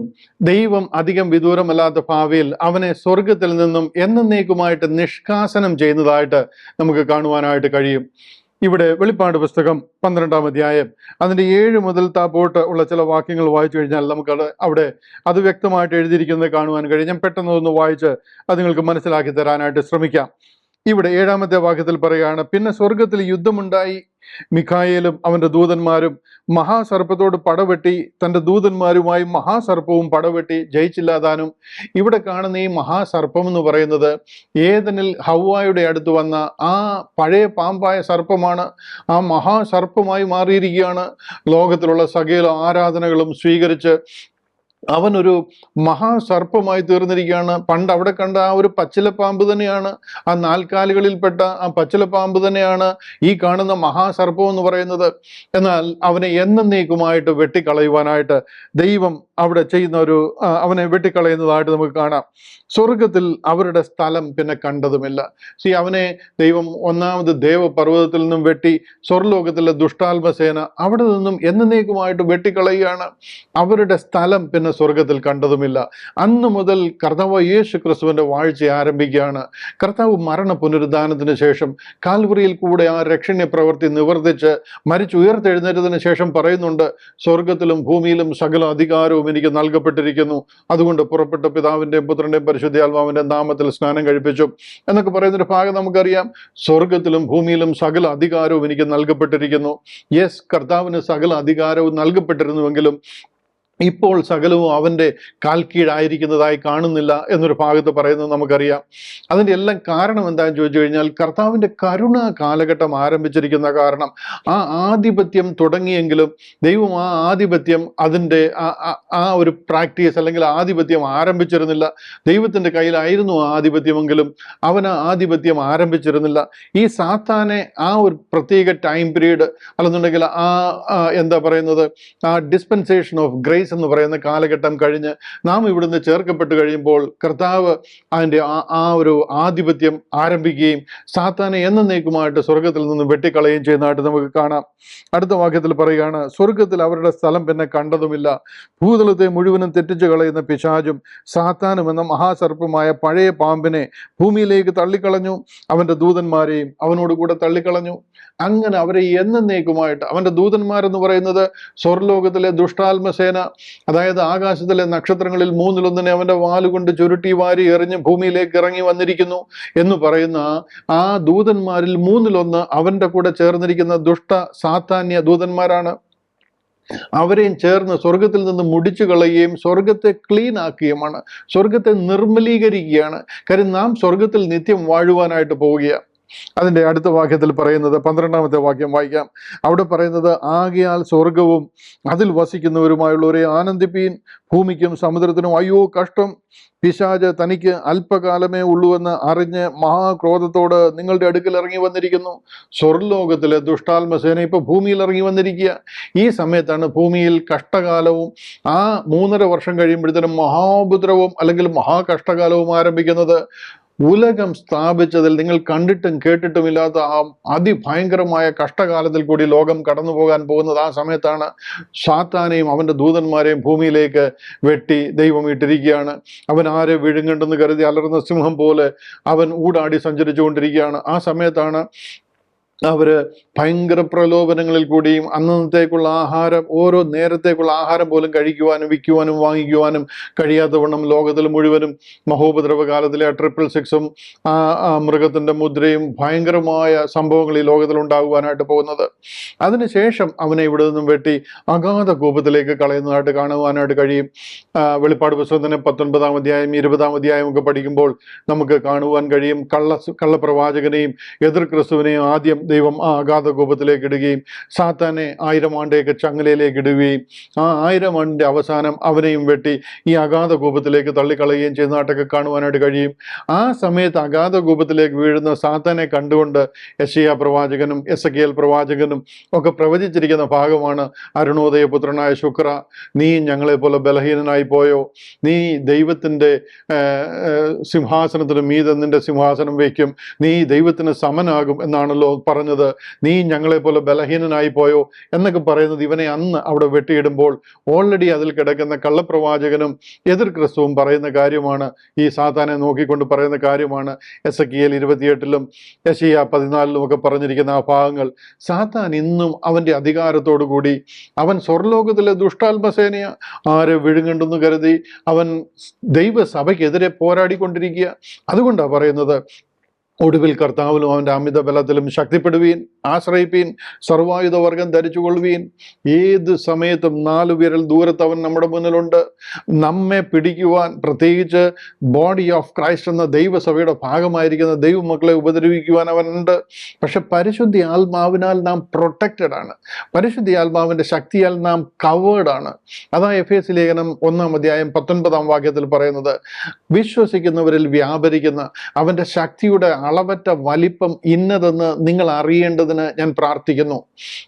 ദൈവം അധികം വിദൂരമല്ലാത്ത ഭാവിയിൽ അവനെ സ്വർഗത്തിൽ നിന്നും എന്നേക്കുമായിട്ട് നിഷ്കാസനം ചെയ്യുന്നതായിട്ട് നമുക്ക് കാണുവാനായിട്ട് കഴിയും. ഇവിടെ വെളിപ്പാട് പുസ്തകം 12-ാം അധ്യായം അതിൻ്റെ 7 മുതൽ താപോട്ട് ഉള്ള ചില വാക്യങ്ങൾ വായിച്ചു കഴിഞ്ഞാൽ നമുക്കത് അവിടെ അത് വ്യക്തമായിട്ട് എഴുതിയിരിക്കുന്നത് കാണുവാൻ കഴിയും. ഞാൻ പെട്ടെന്ന് വായിച്ച് അത് നിങ്ങൾക്ക് മനസ്സിലാക്കി തരാനായിട്ട് ശ്രമിക്കാം. ഇവിടെ 7-ാമത്തെ വാക്യത്തിൽ പറയുകയാണ്, പിന്നെ സ്വർഗത്തിൽ യുദ്ധമുണ്ടായി. മിഖായേലും അവന്റെ ദൂതന്മാരും മഹാസർപ്പത്തോട് പടവെട്ടി, തൻ്റെ ദൂതന്മാരുമായി മഹാസർപ്പവും പടവെട്ടി ജയിച്ചില്ലാതാനും. ഇവിടെ കാണുന്ന ഈ മഹാസർപ്പം എന്ന് പറയുന്നത് ഏദനിൽ ഹവ്വായുടെ അടുത്ത് വന്ന ആ പഴയ പാമ്പായ സർപ്പമാണ്. ആ മഹാസർപ്പമായി മാറിയിരിക്കുകയാണ്. ലോകത്തിലുള്ള സകല ആരാധനകളും സ്വീകരിച്ച് അവനൊരു മഹാസർപ്പമായി തീർന്നിരിക്കുകയാണ്. പണ്ട് അവിടെ കണ്ട ആ ഒരു പച്ചിലപ്പാമ്പ് തന്നെയാണ്, ആ 4 കാലുകളിൽപ്പെട്ട ആ പച്ചിലപ്പാമ്പ് തന്നെയാണ് ഈ കാണുന്ന മഹാസർപ്പം എന്ന് പറയുന്നത്. എന്നാൽ അവനെ എന്നേക്കുമായിട്ട് വെട്ടിക്കളയുവാനായിട്ട് ദൈവം അവിടെ ചെയ്യുന്ന അവനെ വെട്ടിക്കളയുന്നതായിട്ട് നമുക്ക് കാണാം. സ്വർഗത്തിൽ അവരുടെ സ്ഥലം പിന്നെ കണ്ടതുമില്ല. അവനെ ദൈവം ഒന്നാമത് ദേവപർവ്വതത്തിൽ നിന്നും വെട്ടി സ്വർലോകത്തിലെ ദുഷ്ടാത്മസേന അവിടെ നിന്നും എന്നേക്കുമായിട്ട് വെട്ടിക്കളയുകയാണ്. അവരുടെ സ്ഥലം പിന്നെ സ്വർഗത്തിൽ കണ്ടതുമില്ല. അന്ന് മുതൽ കർത്താവ് യേശു ക്രിസ്തുവിന്റെ വാഴ്ച ആരംഭിക്കുകയാണ്. കർത്താവ് മരണ പുനരുദ്ധാനത്തിന് ശേഷം കാൽവറിയിൽ കൂടെ ആ രക്ഷണീയ പ്രവൃത്തി നിവർത്തിച്ച് മരിച്ചുയർത്തെഴുന്നേറ്റതിന് ശേഷം പറയുന്നുണ്ട്, സ്വർഗത്തിലും ഭൂമിയിലും സകല അധികാരവും എനിക്ക് നൽകപ്പെട്ടിരിക്കുന്നു. അതുകൊണ്ട് പുറപ്പെട്ട പിതാവിന്റെയും പുത്രന്റെയും പരിശുദ്ധാത്മാവിന്റെ നാമത്തിൽ സ്നാനം കഴിപ്പിച്ചു എന്നൊക്കെ പറയുന്നൊരു ഭാഗം നമുക്കറിയാം. സ്വർഗത്തിലും ഭൂമിയിലും സകല അധികാരവും എനിക്ക് നൽകപ്പെട്ടിരിക്കുന്നു. യെസ്, കർത്താവിന് സകല അധികാരവും നൽകപ്പെട്ടിരുന്നുവെങ്കിലും ഇപ്പോൾ സകലവും അവൻ്റെ കാൽ കീഴായിരിക്കുന്നതായി കാണുന്നില്ല എന്നൊരു ഭാഗത്ത് പറയുന്നത് നമുക്കറിയാം. അതിൻ്റെ എല്ലാം കാരണം എന്താണെന്ന് ചോദിച്ചു കഴിഞ്ഞാൽ കർത്താവിൻ്റെ കരുണ കാലഘട്ടം ആരംഭിച്ചിരിക്കുന്ന കാരണം. ആ ആധിപത്യം തുടങ്ങിയെങ്കിലും ദൈവം ആ ആധിപത്യം അതിൻ്റെ ആ ഒരു പ്രാക്ടീസ് അല്ലെങ്കിൽ ആധിപത്യം ആരംഭിച്ചിരുന്നില്ല. ദൈവത്തിൻ്റെ കയ്യിലായിരുന്നു ആ ആധിപത്യമെങ്കിലും അവൻ ആ ആധിപത്യം ആരംഭിച്ചിരുന്നില്ല. ഈ സാത്താനെ ആ ഒരു പ്രത്യേക ടൈം പീരീഡ് അല്ലെന്നുണ്ടെങ്കിൽ എന്താ പറയുന്നത്, ആ ഡിസ്പെൻസേഷൻ ഓഫ് ഗ്രേസ് എന്ന് പറയുന്ന കാലഘട്ടം കഴിഞ്ഞ് നാം ഇവിടുന്ന് ചേർക്കപ്പെട്ട് കഴിയുമ്പോൾ കർത്താവ് അതിൻ്റെ ആ ഒരു ആധിപത്യം ആരംഭിക്കുകയും സാത്താനെ എന്നേക്കുമായിട്ട് സ്വർഗത്തിൽ നിന്ന് വെട്ടിക്കളയുകയും ചെയ്യുന്നതായിട്ട് നമുക്ക് കാണാം. അടുത്ത വാക്യത്തിൽ പറയുകയാണ്, സ്വർഗത്തിൽ അവരുടെ സ്ഥലം പിന്നെ കണ്ടതുമില്ല. ഭൂതലത്തെ മുഴുവനും തെറ്റിച്ചു കളയുന്ന പിശാചും സാത്താനും എന്ന മഹാസർപ്പമായ പഴയ പാമ്പിനെ ഭൂമിയിലേക്ക് തള്ളിക്കളഞ്ഞു, അവന്റെ ദൂതന്മാരെയും അവനോട് കൂടെ തള്ളിക്കളഞ്ഞു. അങ്ങനെ അവരെ എന്നേക്കുമായിട്ട്, അവന്റെ ദൂതന്മാരെന്ന് പറയുന്നത് സ്വർലോകത്തിലെ ദുഷ്ടാത്മസേന, അതായത് ആകാശത്തിലെ നക്ഷത്രങ്ങളിൽ 1/3 അവന്റെ വാലുകൊണ്ട് ചുരുട്ടി വാരി എറിഞ്ഞ് ഭൂമിയിലേക്ക് ഇറങ്ങി വന്നിരിക്കുന്നു എന്ന് പറയുന്ന ആ ദൂതന്മാരിൽ 1/3 അവന്റെ കൂടെ ചേർന്നിരിക്കുന്ന ദുഷ്ട സാത്താന്യ ദൂതന്മാരാണ്. അവരെയും ചേർന്ന് സ്വർഗത്തിൽ നിന്ന് മുടിച്ചു കളയുകയും സ്വർഗത്തെ ക്ലീൻ ആക്കുകയുമാണ്, സ്വർഗത്തെ നിർമ്മലീകരിക്കുകയാണ്. കാര്യം നാം സ്വർഗത്തിൽ നിത്യം വാഴുവാനായിട്ട് പോവുകയാണ്. അതിൻ്റെ അടുത്ത വാക്യത്തിൽ പറയുന്നത് 12-ാമത്തെ വാക്യം വായിക്കാം. അവിടെ പറയുന്നത്, ആകയാൽ സ്വർഗവും അതിൽ വസിക്കുന്നവരുമായുള്ളവരെ ആനന്ദിപ്പീൻ, ഭൂമിക്കും സമുദ്രത്തിനും അയ്യോ കഷ്ടം, പിശാച് തനിക്ക് അല്പകാലമേ ഉള്ളൂവെന്ന് അറിഞ്ഞ് മഹാക്രോധത്തോട് നിങ്ങളുടെ അടുക്കൽ ഇറങ്ങി വന്നിരിക്കുന്നു. സ്വർലോകത്തിലെ ദുഷ്ടാത്മസേന ഇപ്പോൾ ഭൂമിയിൽ ഇറങ്ങി വന്നിരിക്കുക. ഈ സമയത്താണ് ഭൂമിയിൽ കഷ്ടകാലവും ആ 3.5 വർഷം കഴിയുമ്പോഴത്തേനും മഹാഉപദ്രവവും അല്ലെങ്കിൽ മഹാകഷ്ടകാലവും ആരംഭിക്കുന്നത്. ഉലകം സ്ഥാപിച്ചതിൽ നിങ്ങൾ കണ്ടിട്ടും കേട്ടിട്ടുമില്ലാത്ത ആ അതിഭയങ്കരമായ കഷ്ടകാലത്തിൽ കൂടി ലോകം കടന്നു പോകാൻ പോകുന്നത് ആ സമയത്താണ്. സാത്താനെയും അവൻ്റെ ദൂതന്മാരെയും ഭൂമിയിലേക്ക് വെട്ടി ദൈവം ഇട്ടിരിക്കുകയാണ്. അവൻ ആരെ വിഴുങ്ങണ്ടെന്ന് കരുതി അലർന്ന സിംഹം പോലെ അവൻ ഊടാടി സഞ്ചരിച്ചു കൊണ്ടിരിക്കുകയാണ്. ആ സമയത്താണ് അവര് ഭയങ്കര പ്രലോഭനങ്ങളിൽ കൂടിയും അന്നത്തേക്കുള്ള ആഹാരം, ഓരോ നേരത്തേക്കുള്ള ആഹാരം പോലും കഴിക്കുവാനും വിൽക്കുവാനും വാങ്ങിക്കുവാനും കഴിയാത്തവണ്ണം ലോകത്തിൽ മുഴുവനും മഹോപദ്രവ കാലത്തിലെ 666ഉം ആ മൃഗത്തിന്റെ മുദ്രയും ഭയങ്കരമായ സംഭവങ്ങൾ ഈ ലോകത്തിൽ ഉണ്ടാകുവാനായിട്ട് പോകുന്നത്. അതിനുശേഷം അവനെ ഇവിടെ നിന്നും വെട്ടി അഗാധ കൂപത്തിലേക്ക് കളയുന്നതായിട്ട് കാണുവാനായിട്ട് കഴിയും. വെളിപ്പാട് പുസ്തകത്തിന് 19-ാം അധ്യായം 20-ാം അധ്യായം ഒക്കെ പഠിക്കുമ്പോൾ നമുക്ക് കാണുവാൻ കഴിയും. കള്ളപ്രവാചകനെയും എതിർ ക്രിസ്തുവിനെയും ആദ്യം ദൈവം ആ അഗാധകൂപത്തിലേക്ക് ഇടുകയും സാത്താനെ 1000 ആണ്ടേക്ക് ചങ്ങലയിലേക്ക് ഇടുകയും ആ 1000 ആണ്ടിൻ്റെ അവസാനം അവനെയും വെട്ടി ഈ അഗാധകൂപത്തിലേക്ക് തള്ളിക്കളയുകയും ചെയ്യുന്നതായിട്ടൊക്കെ കാണുവാനായിട്ട് കഴിയും. ആ സമയത്ത് അഗാധകൂപത്തിലേക്ക് വീഴുന്ന സാത്താനെ കണ്ടുകൊണ്ട് യെശയ്യാ പ്രവാചകനും എസെക്കിയേൽ പ്രവാചകനും ഒക്കെ പ്രവചിച്ചിരിക്കുന്ന ഭാഗമാണ് അരുണോദയപുത്രനായ ശുക്ര, നീ ഞങ്ങളെപ്പോലെ ബലഹീനനായി പോയോ? നീ ദൈവത്തിൻ്റെ സിംഹാസനത്തിന് മീതെ നിന്റെ സിംഹാസനം വയ്ക്കും, നീ ദൈവത്തിന് സമനാകും എന്നാണല്ലോ പറഞ്ഞത്. നീ ഞങ്ങളെപ്പോലെ ബലഹീനനായി പോയോ എന്നൊക്കെ പറയുന്നത് ഇവനെ അന്ന് അവിടെ വെട്ടിയിടുമ്പോൾ ഓൾറെഡി അതിൽ കിടക്കുന്ന കള്ളപ്രവാചകനും എതിർ ക്രിസ്തുവും പറയുന്ന കാര്യമാണ്. ഈ സാത്താനെ നോക്കിക്കൊണ്ട് പറയുന്ന കാര്യമാണ് എസെക്കിയേൽ 28-ലും യെശയ്യാ 14-ലും ഒക്കെ പറഞ്ഞിരിക്കുന്ന ആ ഭാഗങ്ങൾ. സാത്താൻ ഇന്നും അവൻ്റെ അധികാരത്തോടു കൂടി അവൻ സ്വർലോകത്തിലെ ദുഷ്ടാത്മസേനയ ആരെ വിഴുങ്ങണ്ടെന്ന് കരുതി അവൻ ദൈവസഭയ്ക്കെതിരെ പോരാടിക്കൊണ്ടിരിക്കുക. അതുകൊണ്ടാണ് പറയുന്നത്, ഒടുവിൽ കർത്താവിലും അവൻ്റെ അമിത ബലത്തിലും ശക്തിപ്പെടുവീൻ, ആശ്രയിപ്പീൻ, സർവായുധവർഗം ധരിച്ചുകൊള്ളുവീൻ. ഏത് സമയത്തും 4 വിരൽ ദൂരത്ത് അവൻ നമ്മുടെ മുന്നിലുണ്ട്. നമ്മെ പിടിക്കുവാൻ, പ്രത്യേകിച്ച് ബോഡി ഓഫ് ക്രൈസ്റ്റ് എന്ന ദൈവസഭയുടെ ഭാഗമായിരിക്കുന്ന ദൈവമക്കളെ ഉപദ്രവിക്കുവാൻ അവനുണ്ട്. പക്ഷെ പരിശുദ്ധ ആത്മാവിനാൽ നാം പ്രൊട്ടക്റ്റഡ് ആണ്. പരിശുദ്ധ ആത്മാവിൻ്റെ ശക്തിയാൽ നാം കവേർഡാണ്. അതാ എഫേസ്യ ലേഖനം 1-ാം വാക്യത്തിൽ പറയുന്നത്, വിശ്വസിക്കുന്നവരിൽ വ്യാപരിക്കുന്ന അവൻ്റെ ശക്തിയുടെ അളവറ്റ വലിപ്പം ഇന്നതെന്ന് നിങ്ങൾ അറിയേണ്ടതിന് ഞാൻ പ്രാർത്ഥിക്കുന്നു.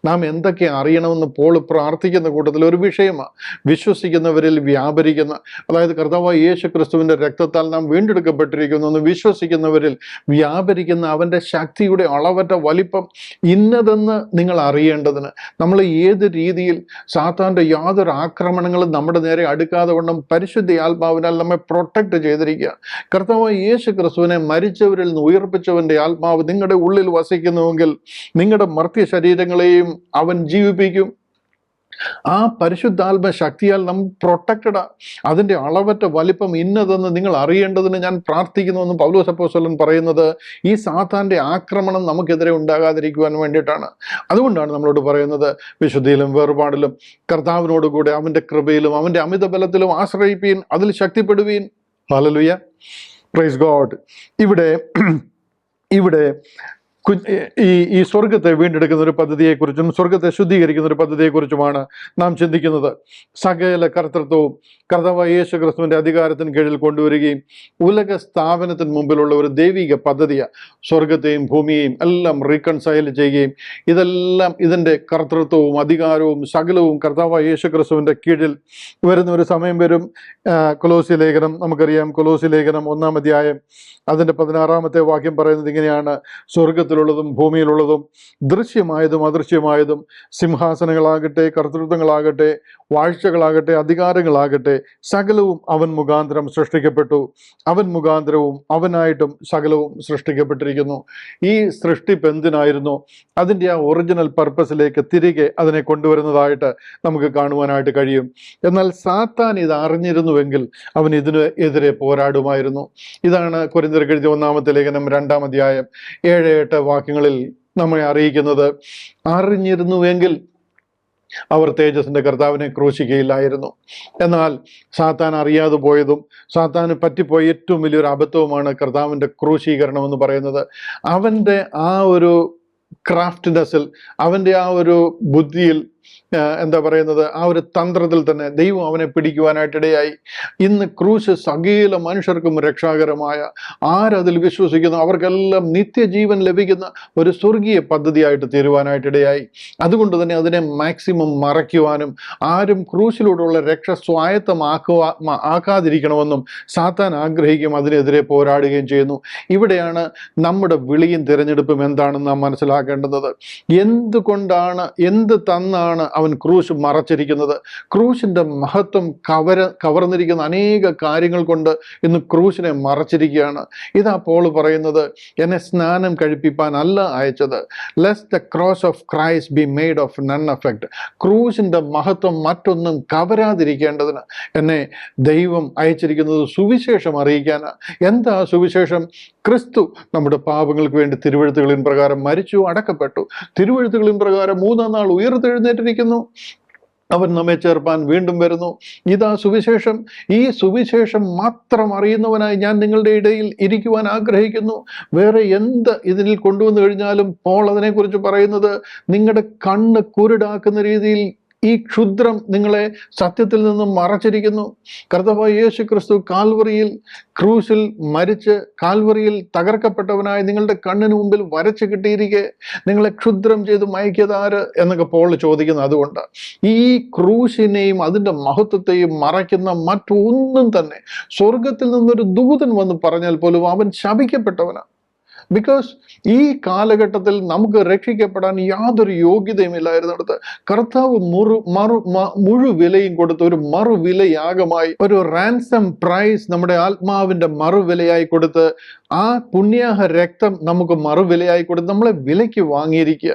നാം എന്തൊക്കെ അറിയണമെന്ന് പോൾ പ്രാർത്ഥിക്കുന്ന കൂട്ടത്തിൽ ഒരു വിഷയമാണ് വിശ്വസിക്കുന്നവരിൽ വ്യാപരിക്കുന്ന, അതായത് കർത്താവായ യേശു ക്രിസ്തുവിൻ്റെ രക്തത്താൽ നാം വീണ്ടെടുക്കപ്പെട്ടിരിക്കുന്നു എന്ന് വിശ്വസിക്കുന്നവരിൽ വ്യാപരിക്കുന്ന അവൻ്റെ ശക്തിയുടെ അളവറ്റ വലിപ്പം ഇന്നതെന്ന് നിങ്ങൾ അറിയേണ്ടതിന്. നമ്മൾ ഏത് രീതിയിൽ സാത്താൻ്റെ യാതൊരു ആക്രമണങ്ങളും നമ്മുടെ നേരെ അടുക്കാതെ കൊണ്ടും പരിശുദ്ധ ആത്മാവിനാൽ നമ്മെ പ്രൊട്ടക്റ്റ് ചെയ്തിരിക്കുക. കർത്താവായ യേശു ക്രിസ്തുവിനെ മരിച്ചവരിൽ നിന്ന് ഉയർപ്പിച്ചവൻ്റെ ആത്മാവ് നിങ്ങളുടെ ഉള്ളിൽ വസിക്കുന്നുവെങ്കിൽ നിങ്ങളുടെ മർത്യ ശരീരങ്ങളെയും അവൻ ജീവിപ്പിക്കും. ആ പരിശുദ്ധാത്മ ശക്തിയാൽ നാം പ്രൊട്ടക്റ്റഡാ. അതിൻ്റെ അളവറ്റ വലിപ്പം ഇന്നതെന്ന് നിങ്ങൾ അറിയേണ്ടതിന് ഞാൻ പ്രാർത്ഥിക്കുന്നുവെന്ന് പൗലോസ് അപ്പോസ്തലൻ പറയുന്നത് ഈ സാത്താൻ്റെ ആക്രമണം നമുക്കെതിരെ ഉണ്ടാകാതിരിക്കുവാൻ വേണ്ടിയിട്ടാണ്. അതുകൊണ്ടാണ് നമ്മളോട് പറയുന്നത്, വിശുദ്ധിയിലും വേർപാടിലും കർത്താവിനോടുകൂടെ അവൻ്റെ കൃപയിലും അവൻ്റെ അമിത ബലത്തിലും ആശ്രയിപ്പീൻ, അതിൽ ശക്തിപ്പെടുവീൻ. Hallelujah, praise God. ഇവിടെ ഈ സ്വർഗത്തെ വീണ്ടെടുക്കുന്ന ഒരു പദ്ധതിയെക്കുറിച്ചും സ്വർഗത്തെ ശുദ്ധീകരിക്കുന്ന ഒരു പദ്ധതിയെക്കുറിച്ചുമാണ് നാം ചിന്തിക്കുന്നത്. സകല കർത്തൃത്വവും കർത്താവായ യേശു ക്രിസ്തുവിൻ്റെ അധികാരത്തിന് കീഴിൽ കൊണ്ടുവരികയും ഉലക സ്ഥാപനത്തിന് മുമ്പിലുള്ള ഒരു ദൈവിക പദ്ധതിയാണ്. സ്വർഗത്തെയും ഭൂമിയെയും എല്ലാം റീകൺസൈൽ ചെയ്യുകയും ഇതെല്ലാം ഇതിൻ്റെ കർത്തൃത്വവും അധികാരവും സകലവും കർത്താവായ യേശു ക്രിസ്തുവിൻ്റെ കീഴിൽ വരുന്ന ഒരു സമയം വരും. കൊലോസ്യ ലേഖനം നമുക്കറിയാം. കൊലോസ്യ ലേഖനം 1-ാം അതിൻ്റെ 16-ാമത്തെ വാക്യം പറയുന്നത് ഇങ്ങനെയാണ്, സ്വർഗത്തിലുള്ളതും ഭൂമിയിലുള്ളതും ദൃശ്യമായതും അദൃശ്യമായതും സിംഹാസനങ്ങളാകട്ടെ, കർത്തൃത്വങ്ങളാകട്ടെ, വാഴ്ചകളാകട്ടെ, അധികാരങ്ങളാകട്ടെ, സകലവും അവൻ മുഖാന്തരം സൃഷ്ടിക്കപ്പെട്ടു. അവൻ മുഖാന്തരവും അവനായിട്ടും സകലവും സൃഷ്ടിക്കപ്പെട്ടിരിക്കുന്നു. ഈ സൃഷ്ടിപ്പ് എന്തിനായിരുന്നു? അതിൻ്റെ ആ ഒറിജിനൽ പർപ്പസിലേക്ക് തിരികെ അതിനെ കൊണ്ടുവരുന്നതായിട്ട് നമുക്ക് കാണുവാനായിട്ട് കഴിയും. എന്നാൽ സാത്താൻ ഇത് അറിഞ്ഞിരുന്നുവെങ്കിൽ അവൻ ഇതിന് എതിരെ പോരാടുമായിരുന്നു. ഇതാണ് കൊരിന്ത്യർക്ക് എഴുതിയ 1-ാമത്തെ ലേഖനം 2-ാം അധ്യായം 7-8 വാക്യങ്ങളിൽ നമ്മെ അറിയിക്കുന്നത്. അറിഞ്ഞിരുന്നുവെങ്കിൽ അവർ തേജസ്സിൻ്റെ കർത്താവിനെ ക്രൂശിക്കുകയില്ലായിരുന്നു. എന്നാൽ സാത്താൻ അറിയാതെ പോയതും സാത്താന് പറ്റിപ്പോയ ഏറ്റവും വലിയൊരു അബദ്ധവുമാണ് കർത്താവിൻ്റെ ക്രൂശീകരണം എന്ന് പറയുന്നത്. അവൻ്റെ ആ ഒരു ക്രാഫ്റ്റ്നെസ്സിൽ, അവൻ്റെ ആ ഒരു ബുദ്ധിയിൽ, എന്താ പറയുന്നത്, ആ ഒരു തന്ത്രത്തിൽ തന്നെ ദൈവം അവനെ പിടിക്കുവാനായിട്ടിടയായി. ഇന്ന് ക്രൂശ് സകല മനുഷ്യർക്കും രക്ഷാകരമായ, ആരതിൽ വിശ്വസിക്കുന്നു അവർക്കെല്ലാം നിത്യജീവൻ ലഭിക്കുന്ന ഒരു സ്വർഗീയ പദ്ധതിയായിട്ട് തീരുവാനായിട്ടിടയായി. അതുകൊണ്ട് തന്നെ അതിനെ മാക്സിമം മറയ്ക്കുവാനും ആരും ക്രൂശിലൂടെയുള്ള രക്ഷ ആക്കാതിരിക്കണമെന്നും സാത്താൻ ആഗ്രഹിക്കും, അതിനെതിരെ പോരാടുകയും ചെയ്യുന്നു. ഇവിടെയാണ് നമ്മുടെ വിളിയും തിരഞ്ഞെടുപ്പും എന്താണെന്ന് നാം മനസ്സിലാക്കേണ്ടത്. എന്തുകൊണ്ടാണ്, എന്ത് തന്നാണ് അവൻ ക്രൂശ് മറച്ചിരിക്കുന്നത്? ക്രൂശിൻ്റെ മഹത്വം കവർന്നിരിക്കുന്ന അനേക കാര്യങ്ങൾ കൊണ്ട് ഇന്ന് ക്രൂശിനെ മറച്ചിരിക്കുകയാണ്. ഇതാ പോൾ പറയുന്നത്, എന്നെ സ്നാനം കഴിപ്പിപ്പാൻ അല്ല അയച്ചത്, let the cross of Christ be made of none effect. ക്രൂശിൻ്റെ മഹത്വം മറ്റൊന്നും കവരാതിരിക്കേണ്ടതിന് എന്നെ ദൈവം അയച്ചിരിക്കുന്നത് സുവിശേഷം അറിയിക്കാനാണ്. എന്താ സുവിശേഷം? ക്രിസ്തു നമ്മുടെ പാപങ്ങൾക്ക് വേണ്ടി തിരുവെഴുത്തുകളിൻ പ്രകാരം മരിച്ചു, അടക്കപ്പെട്ടു, തിരുവെഴുത്തുകളിൻ പ്രകാരം 3-ാം നാൾ ഉയർത്തെഴുന്നേറ്റിരിക്കുന്നു. അവൻ നമ്മെ ചേർപ്പാൻ വീണ്ടും വരുന്നു. ഇതാ സുവിശേഷം. ഈ സുവിശേഷം മാത്രം അറിയുന്നവനായി ഞാൻ നിങ്ങളുടെ ഇടയിൽ ഇരിക്കുവാൻ ആഗ്രഹിക്കുന്നു. വേറെ എന്ത് ഇതിൽ കൊണ്ടുവന്നു കഴിഞ്ഞാലും പോൾ അതിനെക്കുറിച്ച് പറയുന്നത് നിങ്ങളുടെ കണ്ണ് കുരുടാക്കുന്ന രീതിയിൽ ഈ ക്ഷുദ്രം നിങ്ങളെ സത്യത്തിൽ നിന്നും മറച്ചിരിക്കുന്നു. കർത്താവായ യേശു ക്രിസ്തു കാൽവറിയിൽ ക്രൂശിൽ മരിച്ച് കാൽവറിയിൽ തകർക്കപ്പെട്ടവനായി നിങ്ങളുടെ കണ്ണിന് മുമ്പിൽ വരച്ചു കിട്ടിയിരിക്കെ നിങ്ങളെ ക്ഷുദ്രം ചെയ്ത് മയക്കിയതാര് എന്നൊക്കെ പോൾ ചോദിക്കുന്നത്. അതുകൊണ്ട് ഈ ക്രൂശിനെയും അതിൻ്റെ മഹത്വത്തെയും മറയ്ക്കുന്ന മറ്റൊന്നും തന്നെ സ്വർഗത്തിൽ നിന്നൊരു ദൂതൻ വന്ന് പറഞ്ഞാൽ പോലും അവൻ ശപിക്കപ്പെട്ടവനാണ്. ബിക്കോസ് ഈ കാലഘട്ടത്തിൽ നമുക്ക് രക്ഷിക്കപ്പെടാൻ യാതൊരു യോഗ്യതയുമില്ലായിരുന്നിടത്ത് കർത്താവ് മുഴുവിലയും കൊടുത്ത് ഒരു മറുവിലയാഗമായി, ഒരു റാൻസം പ്രൈസ് നമ്മുടെ ആത്മാവിന്റെ മറുവിലയായി കൊടുത്ത്, ആ പുണ്യാഹ രക്തം നമുക്ക് മറുവിലയായി കൊടുത്ത് നമ്മളെ വിലയ്ക്ക് വാങ്ങിയിരിക്കുക.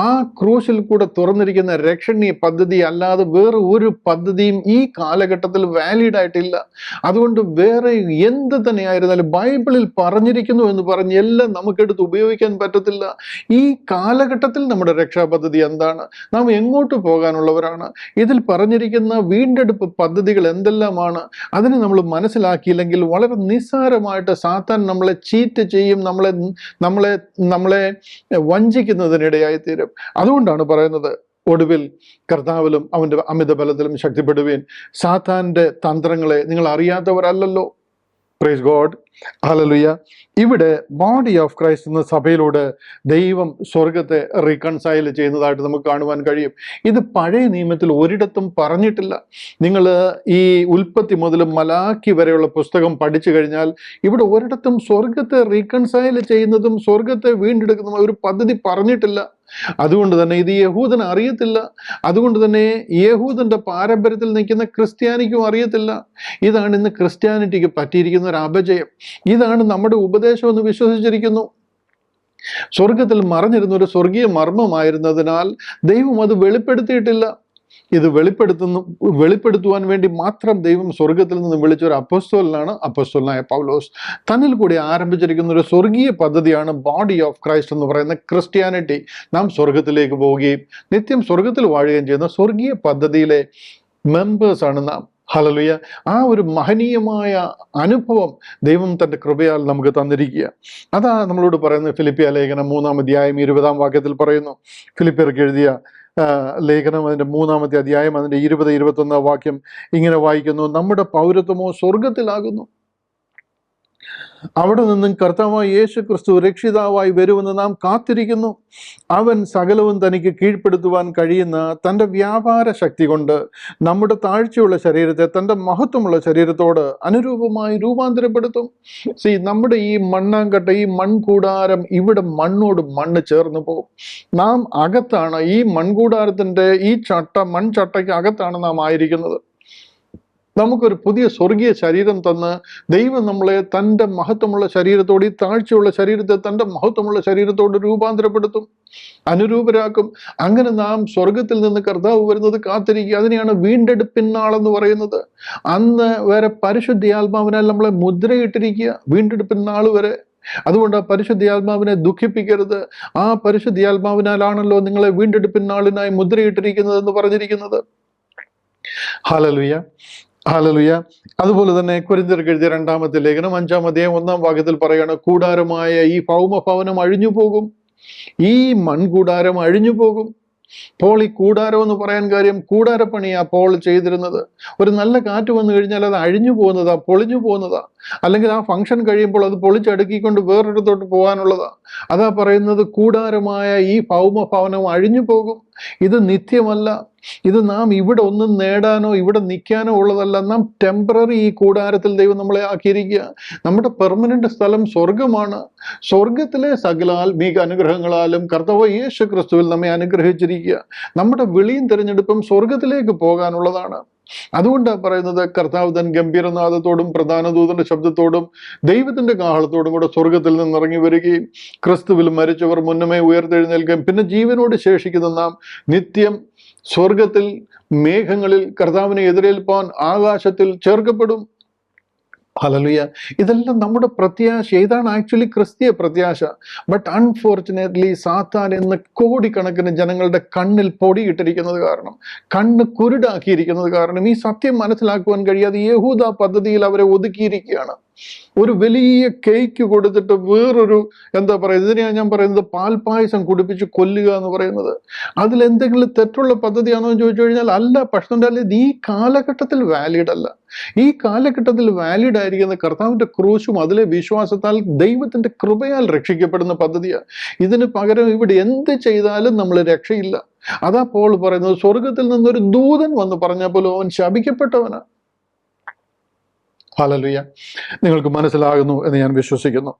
ആ ക്രൂശിൽ കൂടെ തുറന്നിരിക്കുന്ന രക്ഷണീയ പദ്ധതി അല്ലാതെ വേറെ ഒരു പദ്ധതിയും ഈ കാലഘട്ടത്തിൽ വാലിഡ് ആയിട്ടില്ല. അതുകൊണ്ട് വേറെ എന്ത് തന്നെയായിരുന്നാലും ബൈബിളിൽ പറഞ്ഞിരിക്കുന്നു എന്ന് പറഞ്ഞ് എല്ലാം നമുക്കെടുത്ത് ഉപയോഗിക്കാൻ പറ്റത്തില്ല. ഈ കാലഘട്ടത്തിൽ നമ്മുടെ രക്ഷാപദ്ധതി എന്താണ്, നാം എങ്ങോട്ട് പോകാനുള്ളവരാണ്, ഇതിൽ പറഞ്ഞിരിക്കുന്ന വീണ്ടെടുപ്പ് പദ്ധതികൾ എന്തെല്ലാമാണ്, അതിനെ നമ്മൾ മനസ്സിലാക്കിയില്ലെങ്കിൽ വളരെ നിസ്സാരമായിട്ട് സാത്താൻ നമ്മളെ ചീറ്റ് ചെയ്യും, നമ്മളെ വഞ്ചിക്കുന്നതിനിടയായി തീരും. അതുകൊണ്ടാണ് പറയുന്നത്, ഒടുവിൽ കർത്താവിലും അവൻ്റെ അമിത ബലത്തിലും ശക്തിപ്പെടുവീൻ. സാത്താൻ്റെ തന്ത്രങ്ങളെ നിങ്ങൾ അറിയാത്തവരല്ലല്ലോ. Praise God, hallelujah. ഇവിടെ ബോഡി ഓഫ് ക്രൈസ്റ്റ് എന്ന സഭയിലൂടെ ദൈവം സ്വർഗത്തെ റീകൺസൈൽ ചെയ്യുന്നതായിട്ട് നമുക്ക് കാണുവാൻ കഴിയും. ഇത് പഴയ നിയമത്തിൽ ഒരിടത്തും പറഞ്ഞിട്ടില്ല. നിങ്ങൾ ഈ ഉൽപ്പത്തി മുതൽ മലാക്കി വരെയുള്ള പുസ്തകം പഠിച്ചു കഴിഞ്ഞാൽ ഇവിടെ ഒരിടത്തും സ്വർഗത്തെ റീകൺസൈൽ ചെയ്യുന്നതും സ്വർഗത്തെ വീണ്ടെടുക്കുന്നതും ഒരു പദ്ധതി പറഞ്ഞിട്ടില്ല. അതുകൊണ്ട് തന്നെ ഇത് യഹൂദന് അറിയത്തില്ല. അതുകൊണ്ട് തന്നെ യഹൂദന്റെ പാരമ്പര്യത്തിൽ നിൽക്കുന്ന ക്രിസ്ത്യാനിക്കും അറിയത്തില്ല. ഇതാണ് ഇന്ന് ക്രിസ്ത്യാനിറ്റിക്ക് പറ്റിയിരിക്കുന്ന ഒരു അപജയം. ഇതാണ് നമ്മുടെ ഉപദേശം എന്ന് വിശ്വസിച്ചിരിക്കുന്നു. സ്വർഗത്തിൽ മറഞ്ഞിരുന്ന ഒരു സ്വർഗീയ മർമ്മമായിരുന്നതിനാൽ ദൈവം അത് വെളിപ്പെടുത്തിയിട്ടില്ല. ഇത് വെളിപ്പെടുത്തുവാൻ വേണ്ടി മാത്രം ദൈവം സ്വർഗത്തിൽ നിന്ന് വിളിച്ച ഒരു അപ്പോസ്തലനായ പൗലോസ്. തന്നിൽ കൂടി ആരംഭിച്ചിരിക്കുന്ന ഒരു സ്വർഗീയ പദ്ധതിയാണ് ബോഡി ഓഫ് ക്രൈസ്റ്റ് എന്ന് പറയുന്ന ക്രിസ്ത്യാനിറ്റി. നാം സ്വർഗത്തിലേക്ക് പോവുകയും നിത്യം സ്വർഗത്തിൽ വാഴുകയും ചെയ്യുന്ന സ്വർഗീയ പദ്ധതിയിലെ മെമ്പേഴ്സാണ് നാം. ഹല്ലേലൂയ. ആ ഒരു മഹനീയമായ അനുഭവം ദൈവം തൻ്റെ കൃപയാൽ നമുക്ക് തന്നിരിക്കുക. അതാ നമ്മളോട് പറയുന്നത് ഫിലിപ്പിയ ലേഖനം 3-ാം അധ്യായം 20-ാം വാക്യത്തിൽ പറയുന്നു. ഫിലിപ്പിയർക്ക് എഴുതിയ ലേഖനം അതിൻ്റെ 3-ാമത്തെ അധ്യായം അതിൻ്റെ 20-21 വാക്യം ഇങ്ങനെ വായിക്കുന്നു: നമ്മുടെ പൗരത്വമോ സ്വർഗത്തിലാകുന്നു, അവിടെ നിന്നും കർത്താവായ യേശു ക്രിസ്തു രക്ഷിതാവായി വരുമെന്ന് നാം കാത്തിരിക്കുന്നു. അവൻ സകലവും തനിക്ക് കീഴ്പ്പെടുത്തുവാൻ കഴിയുന്ന തൻ്റെ വ്യാപാര ശക്തി കൊണ്ട് നമ്മുടെ താഴ്ചയുള്ള ശരീരത്തെ തൻ്റെ മഹത്വമുള്ള ശരീരത്തോട് അനുരൂപമായി രൂപാന്തരപ്പെടുത്തും. നമ്മുടെ ഈ മണ്ണാങ്കട്ട, ഈ മൺകൂടാരം, ഇവിടെ മണ്ണോട് മണ്ണ് ചേർന്ന് പോകും. നാം അകത്താണ്, ഈ മൺകൂടാരത്തിൻ്റെ ഈ മൺചട്ടയ്ക്ക് അകത്താണ് നാം ആയിരിക്കുന്നത്. നമുക്കൊരു പുതിയ സ്വർഗീയ ശരീരം തന്ന് ദൈവം നമ്മളെ തൻ്റെ മഹത്വമുള്ള ശരീരത്തോട്, ഈ താഴ്ചയുള്ള ശരീരത്തെ തൻ്റെ മഹത്വമുള്ള ശരീരത്തോട് രൂപാന്തരപ്പെടുത്തും, അനുരൂപരാക്കും. അങ്ങനെ നാം സ്വർഗത്തിൽ നിന്ന് കർത്താവ് വരുന്നത് കാത്തിരിക്കുക. അതിനെയാണ് വീണ്ടെടുപ്പിൻ നാളെന്ന് പറയുന്നത്. അന്ന് വരെ പരിശുദ്ധാത്മാവിനാൽ നമ്മളെ മുദ്രയിട്ടിരിക്കുക, വീണ്ടെടുപ്പിൻ നാൾ വരെ. അതുകൊണ്ട് ആ പരിശുദ്ധാത്മാവിനെ ദുഃഖിപ്പിക്കരുത്. ആ പരിശുദ്ധാത്മാവിനാലാണല്ലോ നിങ്ങളെ വീണ്ടെടുപ്പിൻ നാളിനായി മുദ്രയിട്ടിരിക്കുന്നത് എന്ന് പറഞ്ഞിരിക്കുന്നത്. Hallelujah, hallelujah. അതുപോലെ തന്നെ കൊരിന്ത്യർക്ക് എഴുതിയ 2-ാമത്തെ ലേഖനം 5-ാം അധ്യായം 1-ാം വാക്യത്തിൽ പറയാണ്: കൂടാരമായ ഈ ഭൗമഭവനം അഴിഞ്ഞു പോകും, ഈ മൺകൂടാരം അഴിഞ്ഞു പോകും. പോൾ ഈ കൂടാരം എന്ന് പറയാൻ കാര്യം, കൂടാരപ്പണിയാ പോൾ ചെയ്തിരുന്നത്. ഒരു നല്ല കാറ്റ് വന്നു കഴിഞ്ഞാൽ അത് അഴിഞ്ഞു പോകുന്നതാ, പൊളിഞ്ഞു പോകുന്നതാ. അല്ലെങ്കിൽ ആ ഫംഗ്ഷൻ കഴിയുമ്പോൾ അത് പൊളിച്ചടുക്കിക്കൊണ്ട് വേറൊരിടത്തോട്ട് പോകാനുള്ളതാ. അതാ പറയുന്നത്, കൂടാരമായ ഈ ഭൗമഭവനം അഴിഞ്ഞു പോകും. ഇത് നിത്യമല്ല. ഇത് നാം ഇവിടെ ഒന്നും നേടാനോ ഇവിടെ നിൽക്കാനോ ഉള്ളതല്ല. നാം ടെമ്പററി ഈ കൂടാരത്തിൽ ദൈവം നമ്മളെ ആക്കിയിരിക്കുക. നമ്മുടെ പെർമനന്റ് സ്ഥലം സ്വർഗമാണ്. സ്വർഗത്തിലെ സകല ആത്മീക അനുഗ്രഹങ്ങളാലും കർത്താവ് യേശു ക്രിസ്തുവിൽ നമ്മെ അനുഗ്രഹിച്ചിരിക്കുക. നമ്മുടെ വിളിയും തിരഞ്ഞെടുപ്പും സ്വർഗത്തിലേക്ക് പോകാനുള്ളതാണ്. അതുകൊണ്ടാണ് പറയുന്നത്, കർത്താവ് തൻ ഗംഭീരനാദത്തോടും പ്രധാന ദൂതന്റെ ശബ്ദത്തോടും ദൈവത്തിന്റെ കാഹളത്തോടും കൂടെ സ്വർഗത്തിൽ നിന്നിറങ്ങി വരികയും ക്രിസ്തുവിൽ മരിച്ചവർ മുന്നമേ ഉയർത്തെഴുന്നേൽക്കുകയും പിന്നെ ജീവനോട് ശേഷിക്കുന്ന നാം നിത്യം സ്വർഗത്തിൽ മേഘങ്ങളിൽ കർത്താവിനെ എതിരേൽപ്പാൻ ആകാശത്തിൽ ചേർക്കപ്പെടും. ഹല്ലേലൂയ. ഇതെല്ലാം നമ്മുടെ പ്രത്യാശ. ഇതാണ് ആക്ച്വലി ക്രിസ്തീയ പ്രത്യാശ. ബട്ട് അൺഫോർച്ചുനേറ്റ്ലി സാത്താൻ ഇന്ന് കോടിക്കണക്കിന് ജനങ്ങളുടെ കണ്ണിൽ പൊടിയിട്ടിരിക്കുന്നത് കാരണം, കണ്ണ് കുരുടാക്കിയിരിക്കുന്നത് കാരണം, ഈ സത്യം മനസ്സിലാക്കുവാൻ കഴിയാതെ യഹൂദ പദ്ധതിയിൽ അവരെ ഒതുക്കിയിരിക്കുകയാണ്. ഒരു വലിയ കേക്ക് കൊടുത്തിട്ട് വേറൊരു എന്താ പറയുക, ഇതിനെയാണ് ഞാൻ പറയുന്നത് പാൽപ്പായസം കുടിപ്പിച്ച് കൊല്ലുക എന്ന് പറയുന്നത്. അതിലെന്തെങ്കിലും തെറ്റുള്ള പദ്ധതിയാണോ എന്ന് ചോദിച്ചു കഴിഞ്ഞാൽ അല്ല. പക്ഷേ ഇത് ഈ കാലഘട്ടത്തിൽ വാലിഡ് അല്ല. ഈ കാലഘട്ടത്തിൽ വാലിഡ് ആയിരിക്കുന്ന കർത്താവിന്റെ ക്രൂശും അതിലെ വിശ്വാസത്താൽ ദൈവത്തിന്റെ കൃപയാൽ രക്ഷിക്കപ്പെടുന്ന പദ്ധതിയാണ്. ഇതിന് പകരം ഇവിടെ എന്ത് ചെയ്താലും നമ്മൾ രക്ഷയില്ല. അതാ പോൾ പറയുന്നത്, സ്വർഗത്തിൽ നിന്നൊരു ദൂതൻ വന്ന് പറഞ്ഞാൽ പോലും അവൻ ശപിക്കപ്പെട്ടവനാ. ഹല്ലേലൂയ. നിങ്ങൾക്ക് മനസ്സിലാകുന്നു എന്ന് ഞാൻ വിശ്വസിക്കുന്നു.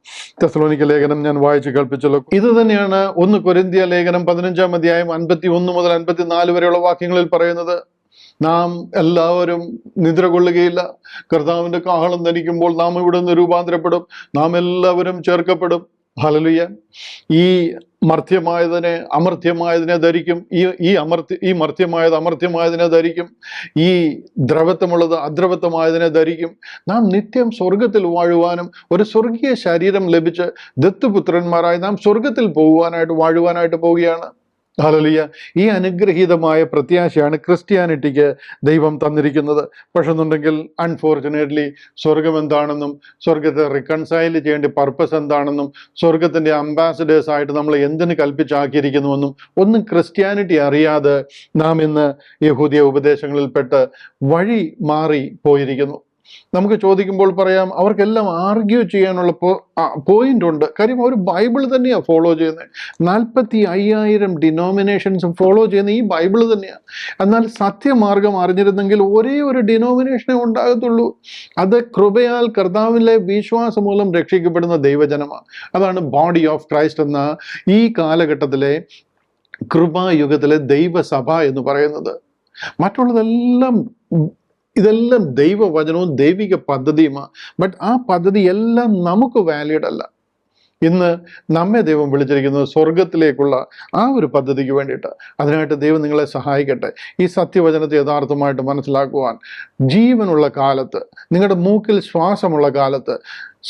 തെസ്സലോനിക്ക ലേഖനം ഞാൻ വായിച്ചു കേൾപ്പിച്ചല്ലോ. ഇത് തന്നെയാണ് 1 കൊരിന്ത്യ ലേഖനം 15-ാം അധ്യായം 51 മുതൽ 54 വരെയുള്ള വാക്യങ്ങളിൽ പറയുന്നത്. നാം എല്ലാവരും നിദ്ര കൊള്ളുകയില്ല. കർത്താവിന്റെ കാഹളം ധനിക്കുമ്പോൾ നാം ഇവിടെ നിന്ന് രൂപാന്തരപ്പെടും. നാം എല്ലാവരും ചേർക്കപ്പെടും. ഹല്ലേലൂയ. ഈ മർത്യമായതിനെ അമർത്യമായതിനെ ധരിക്കും. ഈ മർത്യമായത് അമർത്യമായതിനെ ധരിക്കും. ഈ ദ്രവത്വമുള്ളത് അദ്രവത്വമായതിനെ ധരിക്കും. നാം നിത്യം സ്വർഗത്തിൽ വാഴുവാനും ഒരു സ്വർഗീയ ശരീരം ലഭിച്ച് ദത്തുപുത്രന്മാരായി നാം സ്വർഗത്തിൽ വാഴുവാനായിട്ട് പോവുകയാണ്. ഹല്ലേലൂയ. ഈ അനുഗ്രഹീതമായ പ്രത്യാശയാണ് ക്രിസ്ത്യാനിറ്റിക്ക് ദൈവം തന്നിരിക്കുന്നത്. പക്ഷെ എന്നുണ്ടെങ്കിൽ അൺഫോർച്ചുനേറ്റ്ലി സ്വർഗം എന്താണെന്നും സ്വർഗത്തെ റിക്കൺസൈൽ ചെയ്യേണ്ട പർപ്പസ് എന്താണെന്നും സ്വർഗത്തിന്റെ അംബാസഡേഴ്സ് ആയിട്ട് നമ്മൾ എന്തിന് കൽപ്പിച്ചാക്കിയിരിക്കുന്നുവെന്നും ഒന്നും ക്രിസ്ത്യാനിറ്റി അറിയാതെ നാം ഇന്ന് യഹൂദിയ ഉപദേശങ്ങളിൽപ്പെട്ട് വഴി മാറി പോയിരിക്കുന്നു. നമുക്ക് ചോദിക്കുമ്പോൾ പറയാം, അവർക്കെല്ലാം ആർഗ്യൂ ചെയ്യാനുള്ള പോയിന്റ് ഉണ്ട്. കാര്യം അവർ ബൈബിൾ തന്നെയാണ് ഫോളോ ചെയ്യുന്നത്. 45,000 ഡിനോമിനേഷൻസ് ഫോളോ ചെയ്യുന്ന ഈ ബൈബിൾ തന്നെയാണ്. എന്നാൽ സത്യമാർഗം അറിഞ്ഞിരുന്നെങ്കിൽ ഒരേ ഒരു ഡിനോമിനേഷനേ ഉണ്ടാകത്തുള്ളൂ. അത് കൃപയാൽ കർത്താവിലെ വിശ്വാസം മൂലം രക്ഷിക്കപ്പെടുന്ന ദൈവജനമാണ്. അതാണ് ബോഡി ഓഫ് ക്രൈസ്റ്റ് എന്ന ഈ കാലഘട്ടത്തിലെ കൃപായുഗത്തിലെ ദൈവസഭ എന്ന് പറയുന്നത്. ഇതെല്ലാം ദൈവവചനവും ദൈവിക പദ്ധതിയുമാണ്. ബട്ട് ആ പദ്ധതി എല്ലാം നമുക്ക് വാലിഡ് അല്ല. ഇന്ന് നമ്മെ ദൈവം വിളിച്ചിരിക്കുന്നത് സ്വർഗത്തിലേക്കുള്ള ആ ഒരു പദ്ധതിക്ക് വേണ്ടിയിട്ട്. അതിനായിട്ട് ദൈവം നിങ്ങളെ സഹായിക്കട്ടെ. ഈ സത്യവചനത്തെ യഥാർത്ഥമായിട്ട് മനസ്സിലാക്കുവാൻ ജീവനുള്ള കാലത്ത്, നിങ്ങളുടെ മൂക്കിൽ ശ്വാസമുള്ള കാലത്ത്,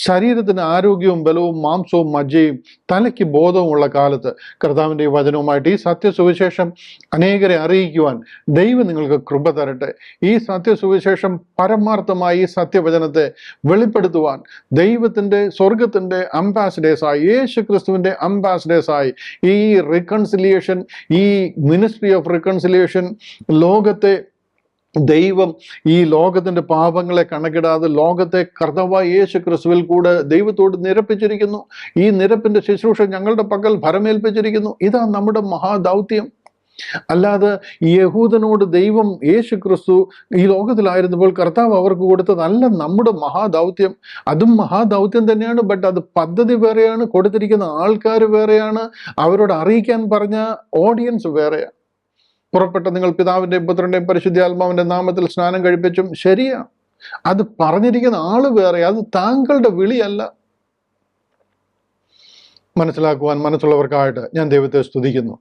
ശരീരത്തിന് ആരോഗ്യവും ബലവും മാംസവും മജ്ജയും തലയ്ക്ക് ബോധവുമുള്ള കാലത്ത് കർത്താവിൻ്റെ ഈ വചനവുമായിട്ട് ഈ സത്യസുവിശേഷം അനേകരെ അറിയിക്കുവാൻ ദൈവം നിങ്ങൾക്ക് കൃപ തരട്ടെ. ഈ സത്യസുവിശേഷം പരമാർത്ഥമായി ഈ സത്യവചനത്തെ വെളിപ്പെടുത്തുവാൻ ദൈവത്തിൻ്റെ സ്വർഗത്തിൻ്റെ അംബാസഡേഴ്സായി, യേശു ക്രിസ്തുവിൻ്റെ അംബാസഡേഴ്സായി ഈ റിക്കൺസിലിയേഷൻ, ഈ മിനിസ്ട്രി ഓഫ് റിക്കൺസിലിയേഷൻ ലോകത്തെ ദൈവം ഈ ലോകത്തിന്റെ പാപങ്ങളെ കണക്കിടാതെ ലോകത്തെ കർത്താവായ യേശു ക്രിസ്തുവിൽ കൂടെ ദൈവത്തോട് നിരപ്പിച്ചിരിക്കുന്നു. ഈ നിരപ്പിന്റെ ശുശ്രൂഷ ഞങ്ങളുടെ പക്കൽ ഭരമേൽപ്പിച്ചിരിക്കുന്നു. ഇതാ നമ്മുടെ മഹാദൗത്യം. അല്ലാതെ യഹൂദനോട് ദൈവം യേശു ക്രിസ്തു ഈ ലോകത്തിലായിരുന്നപ്പോൾ കർത്താവ് അവർക്ക് കൊടുത്തതല്ല നമ്മുടെ മഹാദൗത്യം. അതും മഹാദൗത്യം തന്നെയാണ്. ബട്ട് അത് പദ്ധതി വേറെയാണ്, കൊടുത്തിരിക്കുന്ന ആൾക്കാർ വേറെയാണ്, അവരോട് അറിയിക്കാൻ പറഞ്ഞ ഓഡിയൻസ് വേറെയാണ്. പുറപ്പെട്ട നിങ്ങൾ പിതാവിൻ്റെയും പുത്രൻ്റെയും പരിശുദ്ധാത്മാവിൻ്റെ നാമത്തിൽ സ്നാനം കഴിപ്പിച്ചും, ശരിയാ, അത് പറഞ്ഞിരിക്കുന്ന ആള് വേറെ, അത് താങ്കളുടെ വിളിയല്ല. മനസ്സിലാക്കുവാൻ മനസ്സുള്ളവർക്കായിട്ട് ഞാൻ ദൈവത്തെ സ്തുതിക്കുന്നു.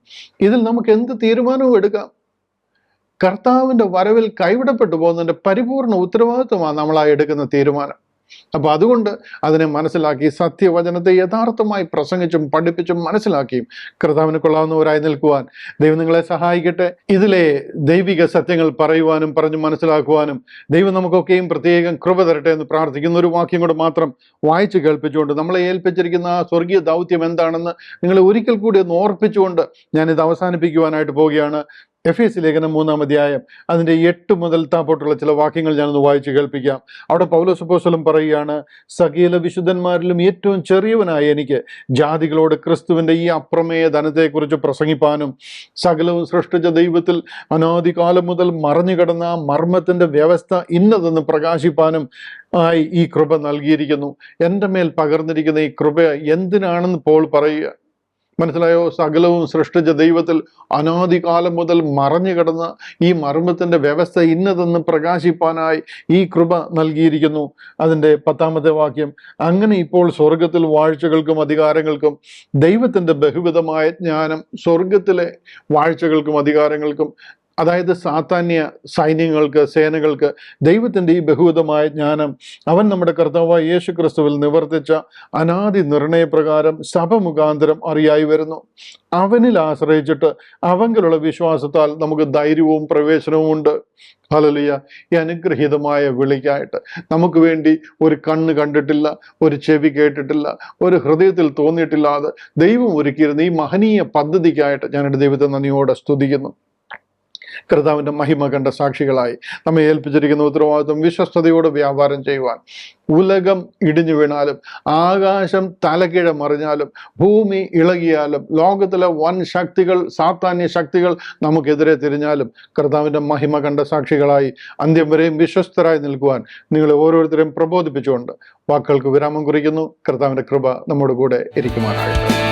ഇതിൽ നമുക്ക് എന്ത് തീരുമാനവും എടുക്കാം. കർത്താവിൻ്റെ വരവിൽ കൈവിടപ്പെട്ടു പോകുന്നതിൻ്റെ പരിപൂർണ ഉത്തരവാദിത്വമാണ് നമ്മളായി എടുക്കുന്ന തീരുമാനം. അപ്പൊ അതുകൊണ്ട് അതിനെ മനസ്സിലാക്കി സത്യവചനത്തെ യഥാർത്ഥമായി പ്രസംഗിച്ചും പഠിപ്പിച്ചും മനസ്സിലാക്കിയും കർത്താവിന് കൊള്ളാവുന്നവരായി നിൽക്കുവാൻ ദൈവം നിങ്ങളെ സഹായിക്കട്ടെ. ഇതിലെ ദൈവിക സത്യങ്ങൾ പറയുവാനും പറഞ്ഞു മനസ്സിലാക്കുവാനും ദൈവം നമുക്കൊക്കെയും പ്രത്യേകം കൃപ തരട്ടെ എന്ന് പ്രാർത്ഥിക്കുന്ന ഒരു വാക്യം കൂടെ മാത്രം വായിച്ചു കേൾപ്പിച്ചുകൊണ്ട് നമ്മളെ ഏൽപ്പിച്ചിരിക്കുന്ന ആ സ്വർഗീയ ദൗത്യം എന്താണെന്ന് നിങ്ങളെ ഒരിക്കൽ കൂടി ഒന്ന് ഓർപ്പിച്ചുകൊണ്ട് ഞാനിത് അവസാനിപ്പിക്കുവാനായിട്ട് പോവുകയാണ്. എഫേസ്യ ലേഖനം 3-ാം അധ്യായം അതിൻ്റെ 8 മുതൽ താപോട്ടുള്ള ചില വാക്യങ്ങൾ ഞാനൊന്ന് വായിച്ചു കേൾപ്പിക്കാം. അവിടെ പൗലോസ് അപ്പോസ്തലൻ പറയുകയാണ്, സകല വിശുദ്ധന്മാരിലും ഏറ്റവും ചെറിയവനായ എനിക്ക് ജാതികളോട് ക്രിസ്തുവിൻ്റെ ഈ അപ്രമേയ ധനത്തെക്കുറിച്ച് പ്രസംഗിപ്പാനും സകലവും സൃഷ്ടിച്ച ദൈവത്തിൽ അനാദികാലം മുതൽ മറഞ്ഞു കിടന്ന ആ മർമ്മത്തിൻ്റെ വ്യവസ്ഥ ഇന്നതെന്ന് പ്രകാശിപ്പാനും ആയി ഈ കൃപ നൽകിയിരിക്കുന്നു. എൻ്റെ മേൽ പകർന്നിരിക്കുന്ന ഈ കൃപ എന്തിനാണെന്ന് പോൾ പറയുക. മനസ്സിലായോ? സകലവും സൃഷ്ടിച്ച ദൈവത്തിൽ അനാദികാലം മുതൽ മറഞ്ഞു കിടന്ന ഈ മർമ്മത്തിൻ്റെ വ്യവസ്ഥ ഇന്നതെന്ന് പ്രകാശിപ്പാനായി ഈ കൃപ നൽകിയിരിക്കുന്നു. അതിൻ്റെ 10-ാമത്തെ വാക്യം, അങ്ങനെ ഇപ്പോൾ സ്വർഗത്തിൽ വാഴ്ചകൾക്കും അധികാരങ്ങൾക്കും ദൈവത്തിൻ്റെ ബഹുവിധമായ ജ്ഞാനം, സ്വർഗത്തിലെ വാഴ്ചകൾക്കും അധികാരങ്ങൾക്കും അതായത് സാത്താന്യ സൈന്യങ്ങൾക്ക്, സേനകൾക്ക് ദൈവത്തിൻ്റെ ഈ ബഹുവിധമായ ജ്ഞാനം അവൻ നമ്മുടെ കർത്താവായ യേശു ക്രിസ്തുവിൽ നിവർത്തിച്ച അനാദി നിർണയപ്രകാരം സഭ മുഖാന്തരം അറിയായി വരുന്നു. അവനിൽ ആശ്രയിച്ചിട്ട് അവങ്കിലുള്ള വിശ്വാസത്താൽ നമുക്ക് ധൈര്യവും പ്രവേശനവും ഉണ്ട്. ഹല്ലേലൂയ. ഈ അനുഗ്രഹീതമായ വിളിക്കായിട്ട് നമുക്ക് വേണ്ടി ഒരു കണ്ണ് കണ്ടിട്ടില്ല, ഒരു ചെവി കേട്ടിട്ടില്ല, ഒരു ഹൃദയത്തിൽ തോന്നിയിട്ടില്ലാതെ ദൈവം ഒരുക്കിയിരുന്ന ഈ മഹനീയ പദ്ധതിക്കായിട്ട് ഞാൻ എൻ്റെ ദൈവത്തെ നന്ദിയോടെ സ്തുതിക്കുന്നു. കർത്താവിൻ്റെ മഹിമ കണ്ട സാക്ഷികളായി നമ്മെ ഏൽപ്പിച്ചിരിക്കുന്ന ഉത്തരവാദിത്വം വിശ്വസ്തയോടെ വ്യാപാരം ചെയ്യുവാൻ, ഉലകം ഇടിഞ്ഞു വീണാലും, ആകാശം തലകീഴ മറിഞ്ഞാലും, ഭൂമി ഇളകിയാലും, ലോകത്തിലെ വൻ ശക്തികൾ, സാത്താന്യ ശക്തികൾ നമുക്കെതിരെ തിരിഞ്ഞാലും കർത്താവിൻ്റെ മഹിമ കണ്ട സാക്ഷികളായി അന്ത്യം വരെയും വിശ്വസ്തരായി നിൽക്കുവാൻ നിങ്ങളെ ഓരോരുത്തരെയും പ്രബോധിപ്പിച്ചുകൊണ്ട് വാക്കുകൾക്ക് വിരാമം കുറിക്കുന്നു. കർത്താവിൻ്റെ കൃപ നമ്മുടെ കൂടെ ഇരിക്കുവാനായിട്ട്.